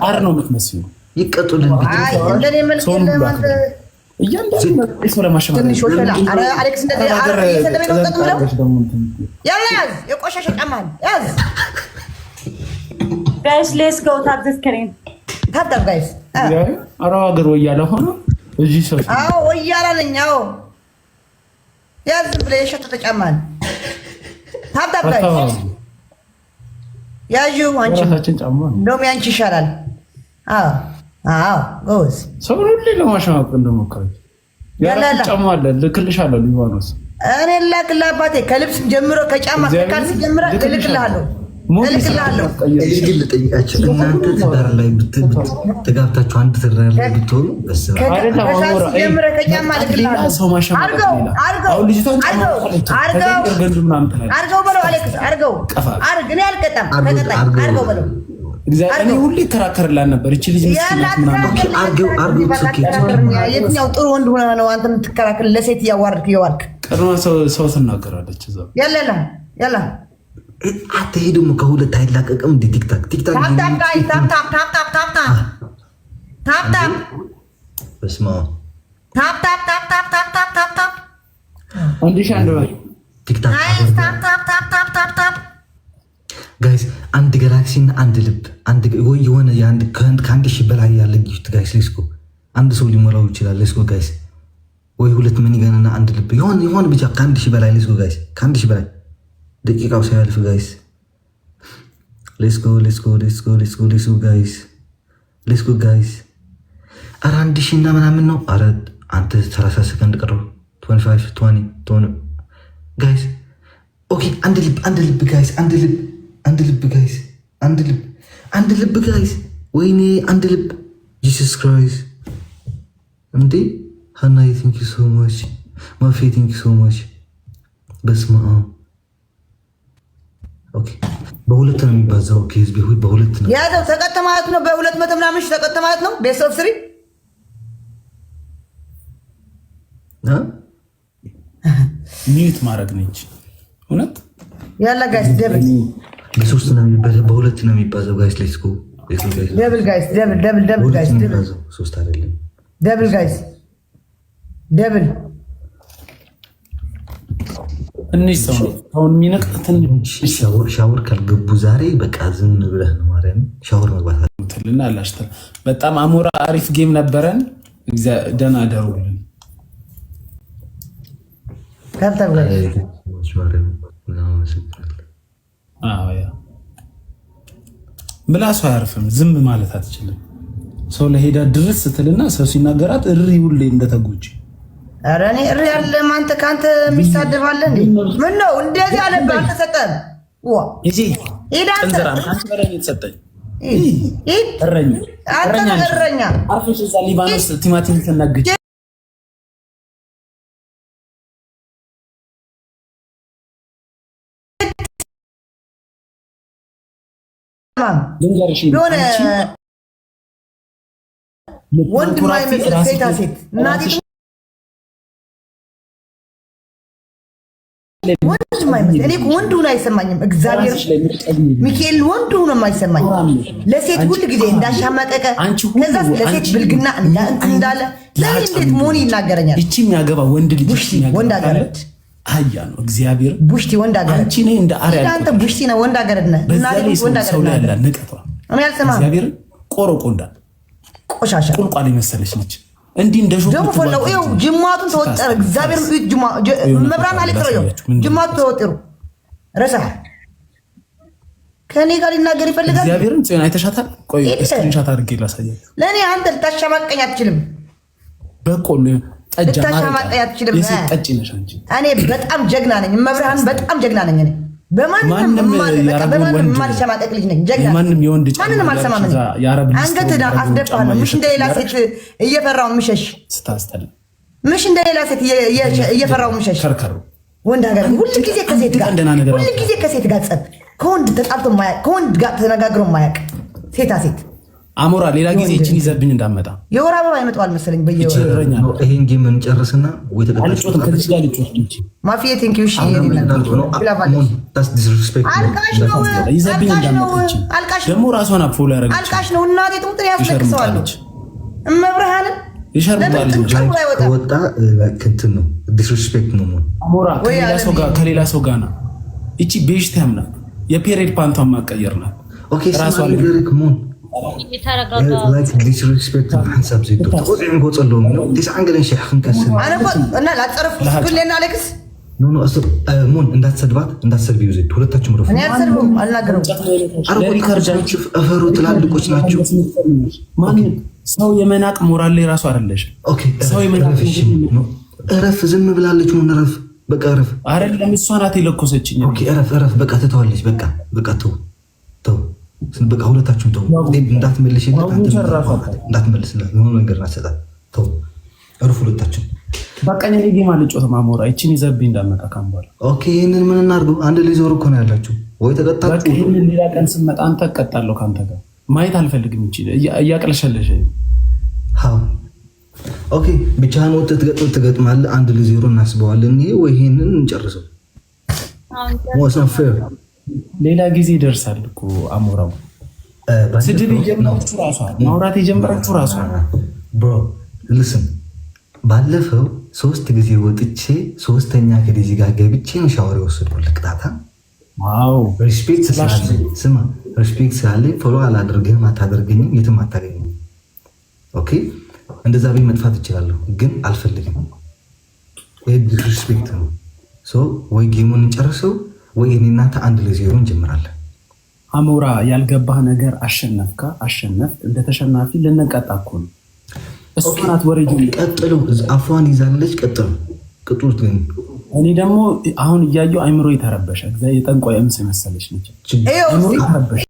Speaker 4: አር ነው የምትመስሉ።
Speaker 2: ይቀጡልን
Speaker 3: አይ እንደኔ መልክ የለም። አንተ
Speaker 4: እያንዳንዱ ሰው ለማሸማቀቅ
Speaker 3: አረ አሌክስ እንደዚህ አረ ሰደበኝ ነው ተቀምለው ያዝ የቆሻሻ ጫማን ያዝ።
Speaker 5: ጋይስ ሌትስ ጎ ታፕ ዘ ስክሪን
Speaker 3: ታፕ ጋይስ።
Speaker 4: አረ ሀገር ወያለ ሆነ እዚህ ሰው
Speaker 3: ወያላ ነኝ። ያዝ ብለህ የሸተተ ጫማን ታፕ ጋይስ ያዡ። አንቺ እንደውም ያንቺ ይሻላል። ጎዝ
Speaker 4: ሰው ሁሌ ለማሸማቀቅ እንደሞከረች ያላችሁ ጫማ አለ ልክልሻለሁ። ሊባኖስ
Speaker 3: እኔ ላክልህ አባቴ ከልብስ ጀምሮ ከጫማ ከካልሲ ጀምሮ እልክልሃለሁ።
Speaker 2: ግን ልጠይቃችሁ እናንተ ትዳር ላይ ተጋብታችሁ አንድ ትዳር ላይ ብትሆኑ
Speaker 3: ጀምሮ ከጫማ እልክልሃለሁ።
Speaker 4: ሰው ማሸማቀቅ ሌላ። አሁን ልጅቷን
Speaker 3: አርገው በለው አሌክስ አርገው አርግ። እኔ አልቀጣም አርገው በለው።
Speaker 4: እኔ ሁሌ ይከራከርላን ነበር። እቺ ልጅ
Speaker 3: የትኛው ጥሩ ወንድ ሆነ ነው አንተ የምትከራከር? ለሴት እያዋርድክ እየዋልክ
Speaker 4: ቀድማ ሰው ትናገራለች። እዛ
Speaker 3: ያላ
Speaker 2: አትሄዱም። ከሁለት አይላቀቅም። እንደ ቲክታክ በስመ አብ ጋይስ አንድ ጋላክሲ እና አንድ ልብ ወይ የሆነ ከአንድ ሺህ በላይ ያለ ጊፍት ጋይስ ሌስኮ አንድ ሰው ሊሞላው ይችላል። ሌስኮ ጋይስ ወይ ሁለት ሚኒገንና አንድ ልብ የሆነ ብቻ ከአንድ ሺህ በላይ ሌስኮ ጋይስ ከአንድ ሺህ በላይ ደቂቃው ሳያልፍ ጋይስ ሌስኮ ጋይስ ሌስኮ ጋይስ። ኧረ አንድ ሺህ እና ምናምን ነው። ኧረ አንተ 30 ሰከንድ ቀረው። 25 20 ጋይስ ኦኬ። አንድ ልብ ጋይስ አንድ ልብ ጋይስ ወይኔ አንድ ልብ ጂሰስ ክራይስት እንዴ ሃናይ ቲንክ ዩ ሶ ማች ማፌ ቲንክ ዩ ሶ ማች። በስመ አብ ኦኬ። በሁለት ነው የሚባዛው። ኦኬ ህዝብ ሆይ በሁለት ነው
Speaker 3: ያዘው። ተቀጠ ማለት ነው። በ200 ምናምን ሺህ ተቀጠ ማለት ነው። ቤስ ኦፍ 3
Speaker 4: ሚዩት ማድረግ ነች እውነት
Speaker 3: ያላ ጋይስ ደብል
Speaker 2: በሶስት ነው የሚባዛው። በሁለት ነው የሚባዛው ጋይስ ሌትስ ጎ
Speaker 3: ደብል ጋይስ ደብል ጋይስ ደብል
Speaker 2: ሶስት አይደለም
Speaker 3: ደብል ጋይስ ደብል
Speaker 4: ትንሽ ሰው አሁን የሚነቅ ትንሽ
Speaker 2: ሻወር ካልገቡ ዛሬ በቃ ዝም ብለህ ነው ማርያም ሻወር መግባት
Speaker 4: አለና አላሽተል። በጣም አሞራ አሪፍ ጌም ነበረን። ደህና አደሩልን።
Speaker 3: ካብታም ጋይስ
Speaker 4: ምላሱ አያርፍም። ዝም ማለት አትችልም። ሰው ለሄዳ ድረስ ስትልና ሰው ሲናገራት እሪ ሁሌ እንደተጎጂ
Speaker 3: ኧረ እኔ እሪ ያለ አንተ ካንተ የሚሳደባለ እንዴ? ምን ነው እንደዚህ አለብህ? አልተሰጠህም። ዋ
Speaker 4: እጂ እንዘራም አንተ በላይ የተሰጠኝ እረኛ
Speaker 3: እረኛ
Speaker 4: አርፈሽ እዛ ሊባኖስ ቲማቲም ተናግጭ
Speaker 3: የሆነ ወንድ ማይመስል ሴት እናቴ ወንድ ማይመስል እኔ ወንድ ሆኖ አይሰማኝም። እግዚአብሔር ሚካኤል ወንድ ሆኖ የማይሰማኝ ለሴት ሁሉ ጊዜ እንዳሻማቀቀ ከዛ ለሴት ብልግና እንዳለ ለምን እንዴት ሞኒ ይናገረኛል?
Speaker 4: እቺ የሚያገባ ወንድ ልጅ
Speaker 3: ወንድ አገረድ
Speaker 4: አያ ነው እግዚአብሔር
Speaker 3: ቡሽቲ ወንድ አገረድ
Speaker 4: አንቺ ነህ እንደ አሪያ
Speaker 3: አንተ ቡሽቲ ነው ወንድ አገረድ ነህ። እናቴ ወንድ አገረድ
Speaker 4: ነው ያለ ንቀቷ
Speaker 3: እኔ አልሰማም።
Speaker 4: እግዚአብሔር ቆሮቆንዳ
Speaker 3: ቆሻሻ
Speaker 4: ቁልቋል ይመስለሽ ነች እንዲህ እንደ ሾክ
Speaker 3: ደሞ ፈለው ይው ጅማቱን ተወጠረ። እግዚአብሔር መብራን አልቀረው ጅማቱ ተወጠሩ ረሳ ከኔ ጋር ሊናገር ይፈልጋል።
Speaker 4: እግዚአብሔርን ጽዮን አይተሻታል? ቆይ ስክሪንሾት አድርጌ ላሳያችሁ።
Speaker 3: ለኔ አንተ ልታሻማቀኝ አትችልም።
Speaker 4: በቆሎ ጠጃ
Speaker 3: ልታሻማቀኝ አትችልም።
Speaker 4: ጠጪ ነሽ አንቺ።
Speaker 3: እኔ በጣም ጀግና ነኝ። መብራን በጣም ጀግና ነኝ። እኔ በማንም ማልሸማቀቅ ልጅ ነኝ። ጀግና
Speaker 4: ማንም የወንድ
Speaker 3: ማንንም አልሰማም። አንገትህን አስደፋለሁ። ምሽ እንደሌላ ሴት እየፈራው ምሸሽ
Speaker 4: ስታስጠላ
Speaker 3: ምሽ እንደሌላ ሴት እየፈራው ምሸሽ
Speaker 4: ከርከሩ
Speaker 3: ወንድ ሀገር ሁሉ ጊዜ ከሴት ጋር ሁሉ ጊዜ ከሴት ጋር ጸብ ከወንድ ተጣልቶ ማያቅ ከወንድ ጋር ተነጋግሮ ማያቅ ሴታ ሴት
Speaker 4: አሞራ ሌላ ጊዜ እቺን ይዘብኝ እንዳመጣ
Speaker 3: የወር አበባ ይመጣዋል መሰለኝ
Speaker 2: በየወረኛ ነው። ይሄን ጌም እንጨርስና ወይ ተቀጣጣ
Speaker 4: ከልጅ ጋር ልጭ እንጂ
Speaker 3: ማፊያ ቴንክ ዩ ሺ
Speaker 4: ይዘብኝ እንዳመጣች ደግሞ ራሷን አፎሎ ያረጋች
Speaker 3: አልቃሽ ነው። እናቴ ትሙትን ያስለቅሰዋለች። እመብርሃንን
Speaker 4: ይሸርባል
Speaker 2: ወጣ እንትን ነው ዲስሪስፔክት ነው።
Speaker 4: አሞራ ከሌላ ሰው ጋር ነው። እቺ ቤሽት ያምና የፔሬድ ፓንቷን ማቀየር ነው።
Speaker 2: ኦኬ ራሷ ለገሪክ ሞን ላይክ ዲስሪስፔክት በሐሳብ ዘይቶ ወጥኝ ጎጸለው ነው ዲስ አንገለን ሸህን ከሰለ
Speaker 3: አነ እና ላጠርፍ ኩለና አሌክስ
Speaker 2: ኖ ኖ አስር ሞን እንዳትሰድባት እንዳትሰድቢው ዘይት ሁለታችሁም ረፉ።
Speaker 3: እኔ አልሰድብም አልናገርም።
Speaker 2: ለሪከርዳችሁ እፈሩ ትላልቆች ናቸው።
Speaker 4: ማን ሰው የመናቅ ሞራል ላይ ራሱ አይደለሽ።
Speaker 2: ኦኬ ሰው የመናቅ እረፍ ዝም ብላለች። ሞን እረፍ በቃ እረፍ
Speaker 4: አይደለም እሷ ናት የለኮሰችኝ።
Speaker 2: ኦኬ እረፍ በቃ ትተዋለች። በቃ ተው በቃ ሁለታችሁም ተው። እንዳትመልሽ እንዳትመልስላት የሆነ ነገር ናሰጣት። ተው እረፍ ሁለታችሁም
Speaker 4: በቃ እኔ ጌም አልጮትም። አሞራ እቺን ይዘብኝ እንዳመጣ ካምባል።
Speaker 2: ኦኬ ይሄንን ምን እናድርገው? አንድ ልጅ ዞር እኮ ነው ያላችሁ ወይ ተቀጣጣ።
Speaker 4: በቃ ይሄንን ሌላ ቀን ስመጣ አንተ እቀጣለሁ ካንተ ጋር ማየት አልፈልግም። እንጂ እያቀለሸለሽ
Speaker 2: ሃው ኦኬ ብቻህን ወጥተህ ትገጥማለህ። አንድ ልጅ ዞር እናስበዋለን። ይሄ ወይ ይሄንን እንጨርሰው። ወሰን ፌር
Speaker 4: ሌላ ጊዜ ይደርሳል እኮ አሞራው። ስድብ የጀመረችው ራሷ ማውራት የጀመረችው ራሷ
Speaker 2: ብሮ ልስን ባለፈው 3 ጊዜ ወጥቼ 3ኛ ከዲዚ ጋር ገብቼ ነው ሻወር የወሰድኩት። ቅጣታ
Speaker 4: ዋው
Speaker 2: ሪስፔክት ስላለኝ ስማ፣ ሪስፔክት ስላለኝ ፎሎ አላደርግህም፣ አታደርገኝም፣ የትም አታገኝም። ኦኬ እንደዛ ቤት መጥፋት እችላለሁ፣ ግን አልፈልግም። ይሄ ሪስፔክት ነው። ሶ ወይ ጌሙን እንጨርሰው ወይ እኔ እናንተ አንድ ለዜሮ እንጀምራለን።
Speaker 4: አሞራ ያልገባህ ነገር አሸነፍ እንደተሸናፊ ልንቀጣ እኮ ነው። እሷ ናት ወሬ
Speaker 2: ቀጥሉ። አፏን ይዛለች። ቅጡት ግን
Speaker 4: እኔ ደግሞ አሁን እያየሁ አይምሮ የተረበሸ የጠንቋይ እምስ መሰለች ነች። አይምሮ የተረበሸ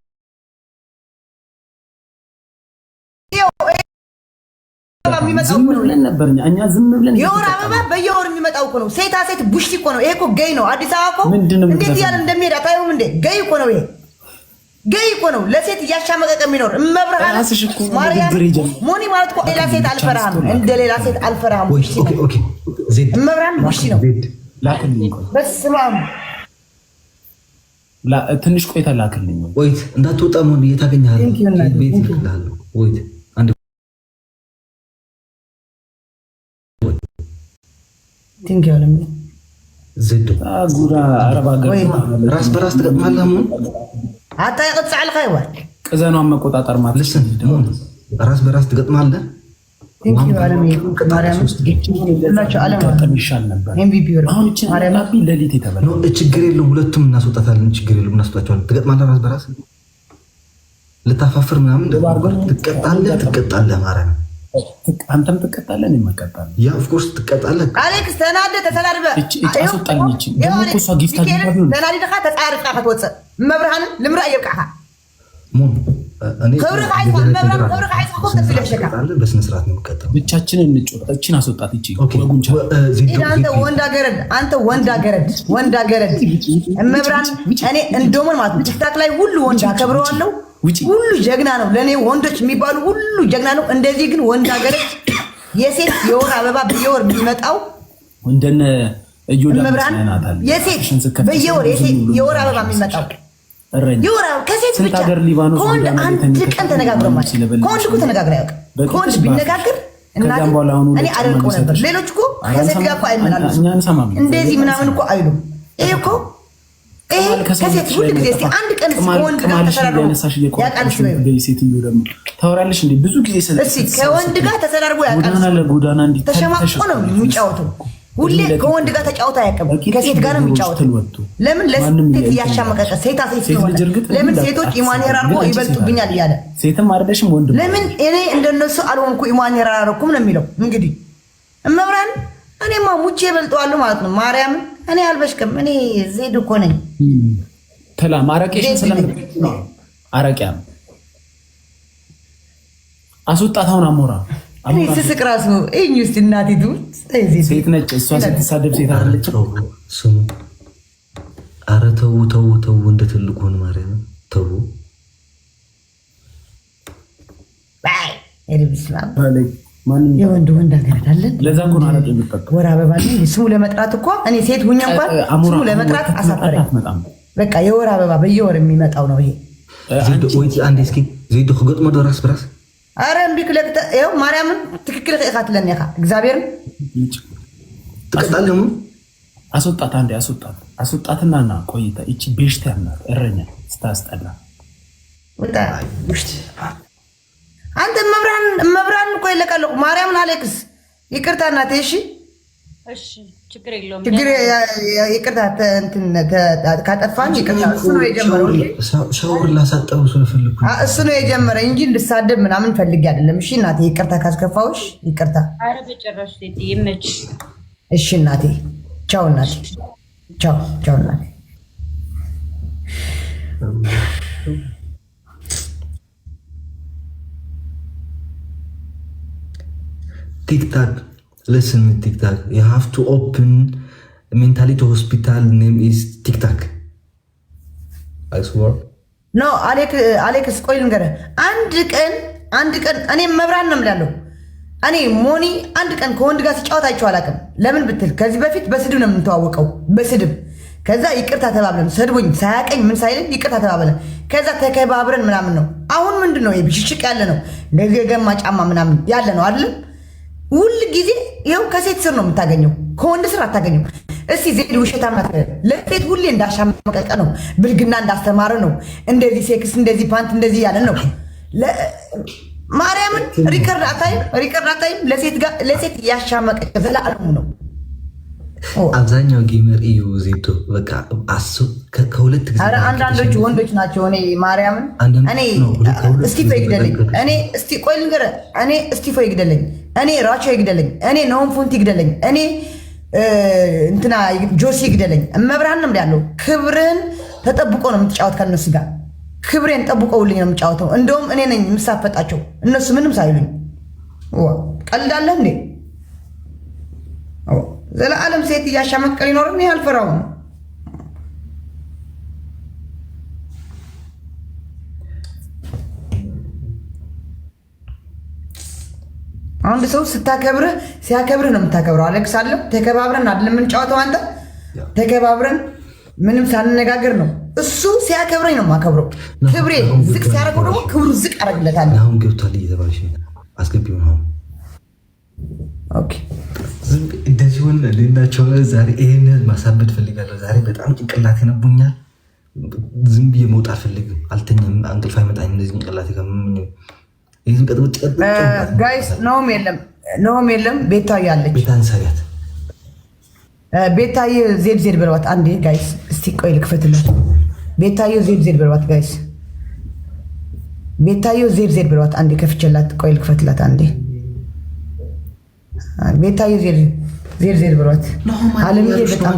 Speaker 4: ዝም ብለን ነበር እኛ ዝም ብለን
Speaker 3: የወር አበባ በየወር የሚመጣው እኮ ነው። ሴታ ሴት ቡሽቲ እኮ ነው። ይሄ እኮ ገይ ነው። አዲስ አበባ እኮ እንዴት ያለ እንደሚሄድ አታዩም እንዴ? ገይ እኮ ነው። ይሄ ገይ እኮ ነው። ለሴት እያሻመቀቀ የሚኖር እመብርሃን ማርያም ሞኒ ማለት እኮ ሌላ ሴት አልፈራህም፣ እንደ ሌላ ሴት አልፈራህም። ቡሽቲ ነው።
Speaker 2: ኦኬ ዜድ
Speaker 3: እመብርሃን ቡሽቲ ነው።
Speaker 4: ላክልኝ
Speaker 3: በስመ አብ
Speaker 4: ትንሽ ቆይታ ላክልኝ።
Speaker 2: ወይት እንዳትወጣ ሞን እየታገኛለህ ቤት ይልካል። ወይት زد راس براس تقطع مون
Speaker 3: حتى يقطع الخيوات
Speaker 4: كزانو ما قطاطر ما
Speaker 2: لسن راس براس تقطع له
Speaker 3: ثانك يو علمي مريم لا شو علم
Speaker 4: يشال ነበር
Speaker 3: MVP
Speaker 4: አሁን እቺ ማርያም ለሊት የተበላ
Speaker 2: ነው ችግር የለውም ሁለቱም እናስወጣታለን ችግር የለውም እናስወጣቸዋለን ትገጥማለህ ራስ በራስ ልታፋፍር ምናምን ትቀጣለህ ማርያም
Speaker 4: አንተም ትቀጣለህ እኔም እቀጣለሁ።
Speaker 2: ያ ኦፍ ኮርስ ትቀጣለህ።
Speaker 3: አሌክስ ተናደህ ተሰዳድበህ
Speaker 4: አስወጣኝ። ደግሞ እኮ እሷ ጊፍት አድርጋ
Speaker 3: ተናደድካ ተጻርፍካ ክትወፅእ መብርሃንን ልምራእ የብቃዕካ
Speaker 2: በስነ ስርዓት ነው የምትቀጣው።
Speaker 4: ብቻችንን እንጫወት። እቺን አስወጣት። እቺ
Speaker 3: አንተ ወንድ አገረድ መብራን እኔ እንደውም ማለት ቲክታክ ላይ ሁሉ ወንድ አከብረዋለሁ። ሁሉ ጀግና ነው ለኔ። ወንዶች የሚባሉ ሁሉ ጀግና ነው። እንደዚህ ግን ወንድ አገረድ የሴት የወር አበባ በየወር የሚመጣው
Speaker 4: እንደነ
Speaker 3: መብራን የሴት በየወር የወር አበባ የሚመጣው ከሴት ብቻ ከወንድ አንድ ቀን ተነጋግረው ማለት ከወንድ እኮ ተነጋግረው አያውቅም። ከወንድ ቢነጋገር እኔ አደርቀው ነበር። ሌሎች እኮ ከሴት ጋር እኮ አይመላለሱም እንደዚህ ምናምን እኮ አይሉም። ይሄ እኮ ከሴት ሁሉ ጊዜ እስኪ አንድ ቀን ከወንድ ጋር ተሰዳድሮ ያውቃል?
Speaker 4: ሴትዮ ደግሞ ታወራለች እንዴ? ብዙ ጊዜ
Speaker 3: ከወንድ ጋር ተሰዳድሮ ያውቃል? ተሸማቆ ነው የሚጫወተው። ሁሌ ከወንድ ጋር ተጫውታ አያውቅም። ከሴት ጋር ነው የሚጫወተው። ለምን? ለሴት እያሻመቀቀ ሴታ ሴት ስለሆነ ለምን ሴቶች ኢማኔራ አርጎ ይበልጡብኛል እያለ
Speaker 4: ሴትም አይደለሽም ወንድ
Speaker 3: ለምን እኔ እንደነሱ አልሆንኩ ኢማኔራ አረኩም ነው የሚለው። እንግዲህ እመብራን እኔማ ሙቼ ይበልጠዋለሁ ማለት ነው። ማርያም እኔ አልበሽቅም። እኔ ዜድ እኮ ነኝ።
Speaker 4: ተላ ማረቄሽን ስለምን አረቂያ አስወጣት። አሁን አሞራ
Speaker 3: እኔ ስስቅ ራሱ እኝ ውስጥ እናቲቱ
Speaker 4: ሴት ነች። እሷ ስትሳደብ ሴት አለች።
Speaker 2: ስሙ ኧረ ተው ተው ተው፣ እንደ ትልቁ ሆነ ማርያም ተው።
Speaker 3: የወንድ አገረዳለን።
Speaker 4: ለዛ እኮ ነው አረቄ የሚጠጣው።
Speaker 3: ወር አበባ ስሙ ለመጥራት እኮ እኔ ሴት ሁኛ እንኳን ስሙ ለመጥራት አሳፈረኝ። በቃ የወር አበባ በየወር የሚመጣው ነው ይሄ።
Speaker 2: ወይ አንዴ እስኪ ዜዶ ከገጥሞ ራስ በራስ
Speaker 3: አረ እምቢ ክለክተ ይኸው ማርያምን ትክክል ተይካትለኝ ያካ እግዚአብሔርን
Speaker 2: ትቀጣለህ።
Speaker 4: አስወጣት። አንዴ አስወጣትና ና ቆይታ። እቺ ቤሽታ ያምናት እረኛ ስታስጠላ
Speaker 3: አንተ መብራን እኮ ይለቃለሁ። ማርያምን አሌክስ ይቅርታ እናቴ። እሺ ችግር የለውም። ይቅርታ ካጠፋን ይቅርታ። እሱ ነው የጀመረው።
Speaker 2: ሻወር ላሳጠው ስለፈልኩ
Speaker 3: እሱ ነው የጀመረ እንጂ እንድሳደብ ምናምን ፈልጌ አይደለም። እሺ እናቴ ይቅርታ ካስከፋውሽ ይቅርታ።
Speaker 5: ኧረ በጭራሽ ሴት ይመች።
Speaker 3: እሺ እናቴ ቻው። እናቴ ቻው እናቴ።
Speaker 2: ቲክታክ listen with TikTok. You have to open mentality hospital name is TikTok. I swear.
Speaker 3: No, Alex ቆይ ልንገርህ። አንድ ቀን እኔ መብራን ነው የምላለው። እኔ ሞኒ አንድ ቀን ከወንድ ጋር ሲጫወት አይቼው አላውቅም። ለምን ብትል ከዚህ በፊት በስድብ ነው የምንተዋወቀው፣ በስድብ ከዛ ይቅርታ ተባብለን ሰድቦኝ ሳያቀኝ ምን ሳይልን ይቅርታ ተባብለን ከዛ ተከባብረን ምናምን ነው። አሁን ምንድነው የብሽሽቅ ያለ ነው እንደዚህ የገማ ጫማ ምናምን ያለ ነው አይደል? ሁል ጊዜ ይኸው ከሴት ስር ነው የምታገኘው፣ ከወንድ ስር አታገኘው። እስቲ ዜድ ውሸታም ናት። ለሴት ሁሌ እንዳሻመቀቀ ነው፣ ብልግና እንዳስተማረ ነው። እንደዚህ ሴክስ፣ እንደዚህ ፓንት፣ እንደዚህ ያለን ነው። ማርያምን ሪከርድ አታይም? ለሴት ያሻመቀቀ ዘላለሙ ነው።
Speaker 2: አብዛኛው ጌመር እዩ ዜቶ በቃ ከሁለት ጊዜ
Speaker 3: አንዳንዶቹ ወንዶች ናቸው። እኔ ማርያምን እኔ እስቲፎ ይግደለኝ። እኔ እስቲ ቆይ ልንገርህ፣ እኔ እስቲፎ ይግደለኝ፣ እኔ ራቾ ይግደለኝ፣ እኔ ነውን ፉንት ይግደለኝ፣ እኔ እንትና ጆሲ ይግደለኝ። መብርሃን ነው ያለው። ክብርን ተጠብቆ ነው የምትጫወት ከነሱ ጋር። ክብሬን ጠብቀውልኝ ነው የምጫወተው። እንደውም እኔ ነኝ የምሳፈጣቸው እነሱ ምንም ሳይሉኝ። ቀልዳለህ እንዴ? ዘለዓለም ሴት እያሻመቀ ሊኖር እኔ አልፈራውም። አንድ ሰው ሲያከብርህ ነው የምታከብረው። አሌክስ አለ ተከባብረን አይደለም የምንጫወተው። አንተ ተከባብረን ምንም ሳንነጋገር ነው። እሱ ሲያከብረኝ ነው የማከብረው። ክብሬ ዝቅ ሲያደርገው ደግሞ ክብሩ ዝቅ አደርግለታለሁ።
Speaker 2: አሁን ገብቷል እየተባለሽ አስገቢው ነው። ኦኬ እንደዚህ ሆነ ለናቸው። ዛሬ ይሄንን ማሳበድ ፈልጋለሁ። ዛሬ በጣም ጭንቅላት ይነቡኛል። ዝም ብዬ መውጣት አልፈልግም። አልተኛም፣ እንቅልፍ አይመጣኝም። እንደዚህ ጭንቅላት
Speaker 3: ጋይስ ነውም የለም። ቤታዬ አለች።
Speaker 2: ቤታን ሰሪያት
Speaker 3: ቤታዬ ዜድ በለዋት አንዴ ጋይስ። እስቲ ቆይ ልክፈትላት። ቤታዬ ዜድ በለዋት ጋይስ። ቤታዬ ዜድ በለዋት አንዴ ከፍቼላት። ቆይ ልክፈትላት አንዴ ቤታዬ ዜር ብሏት አለምዬ በጣም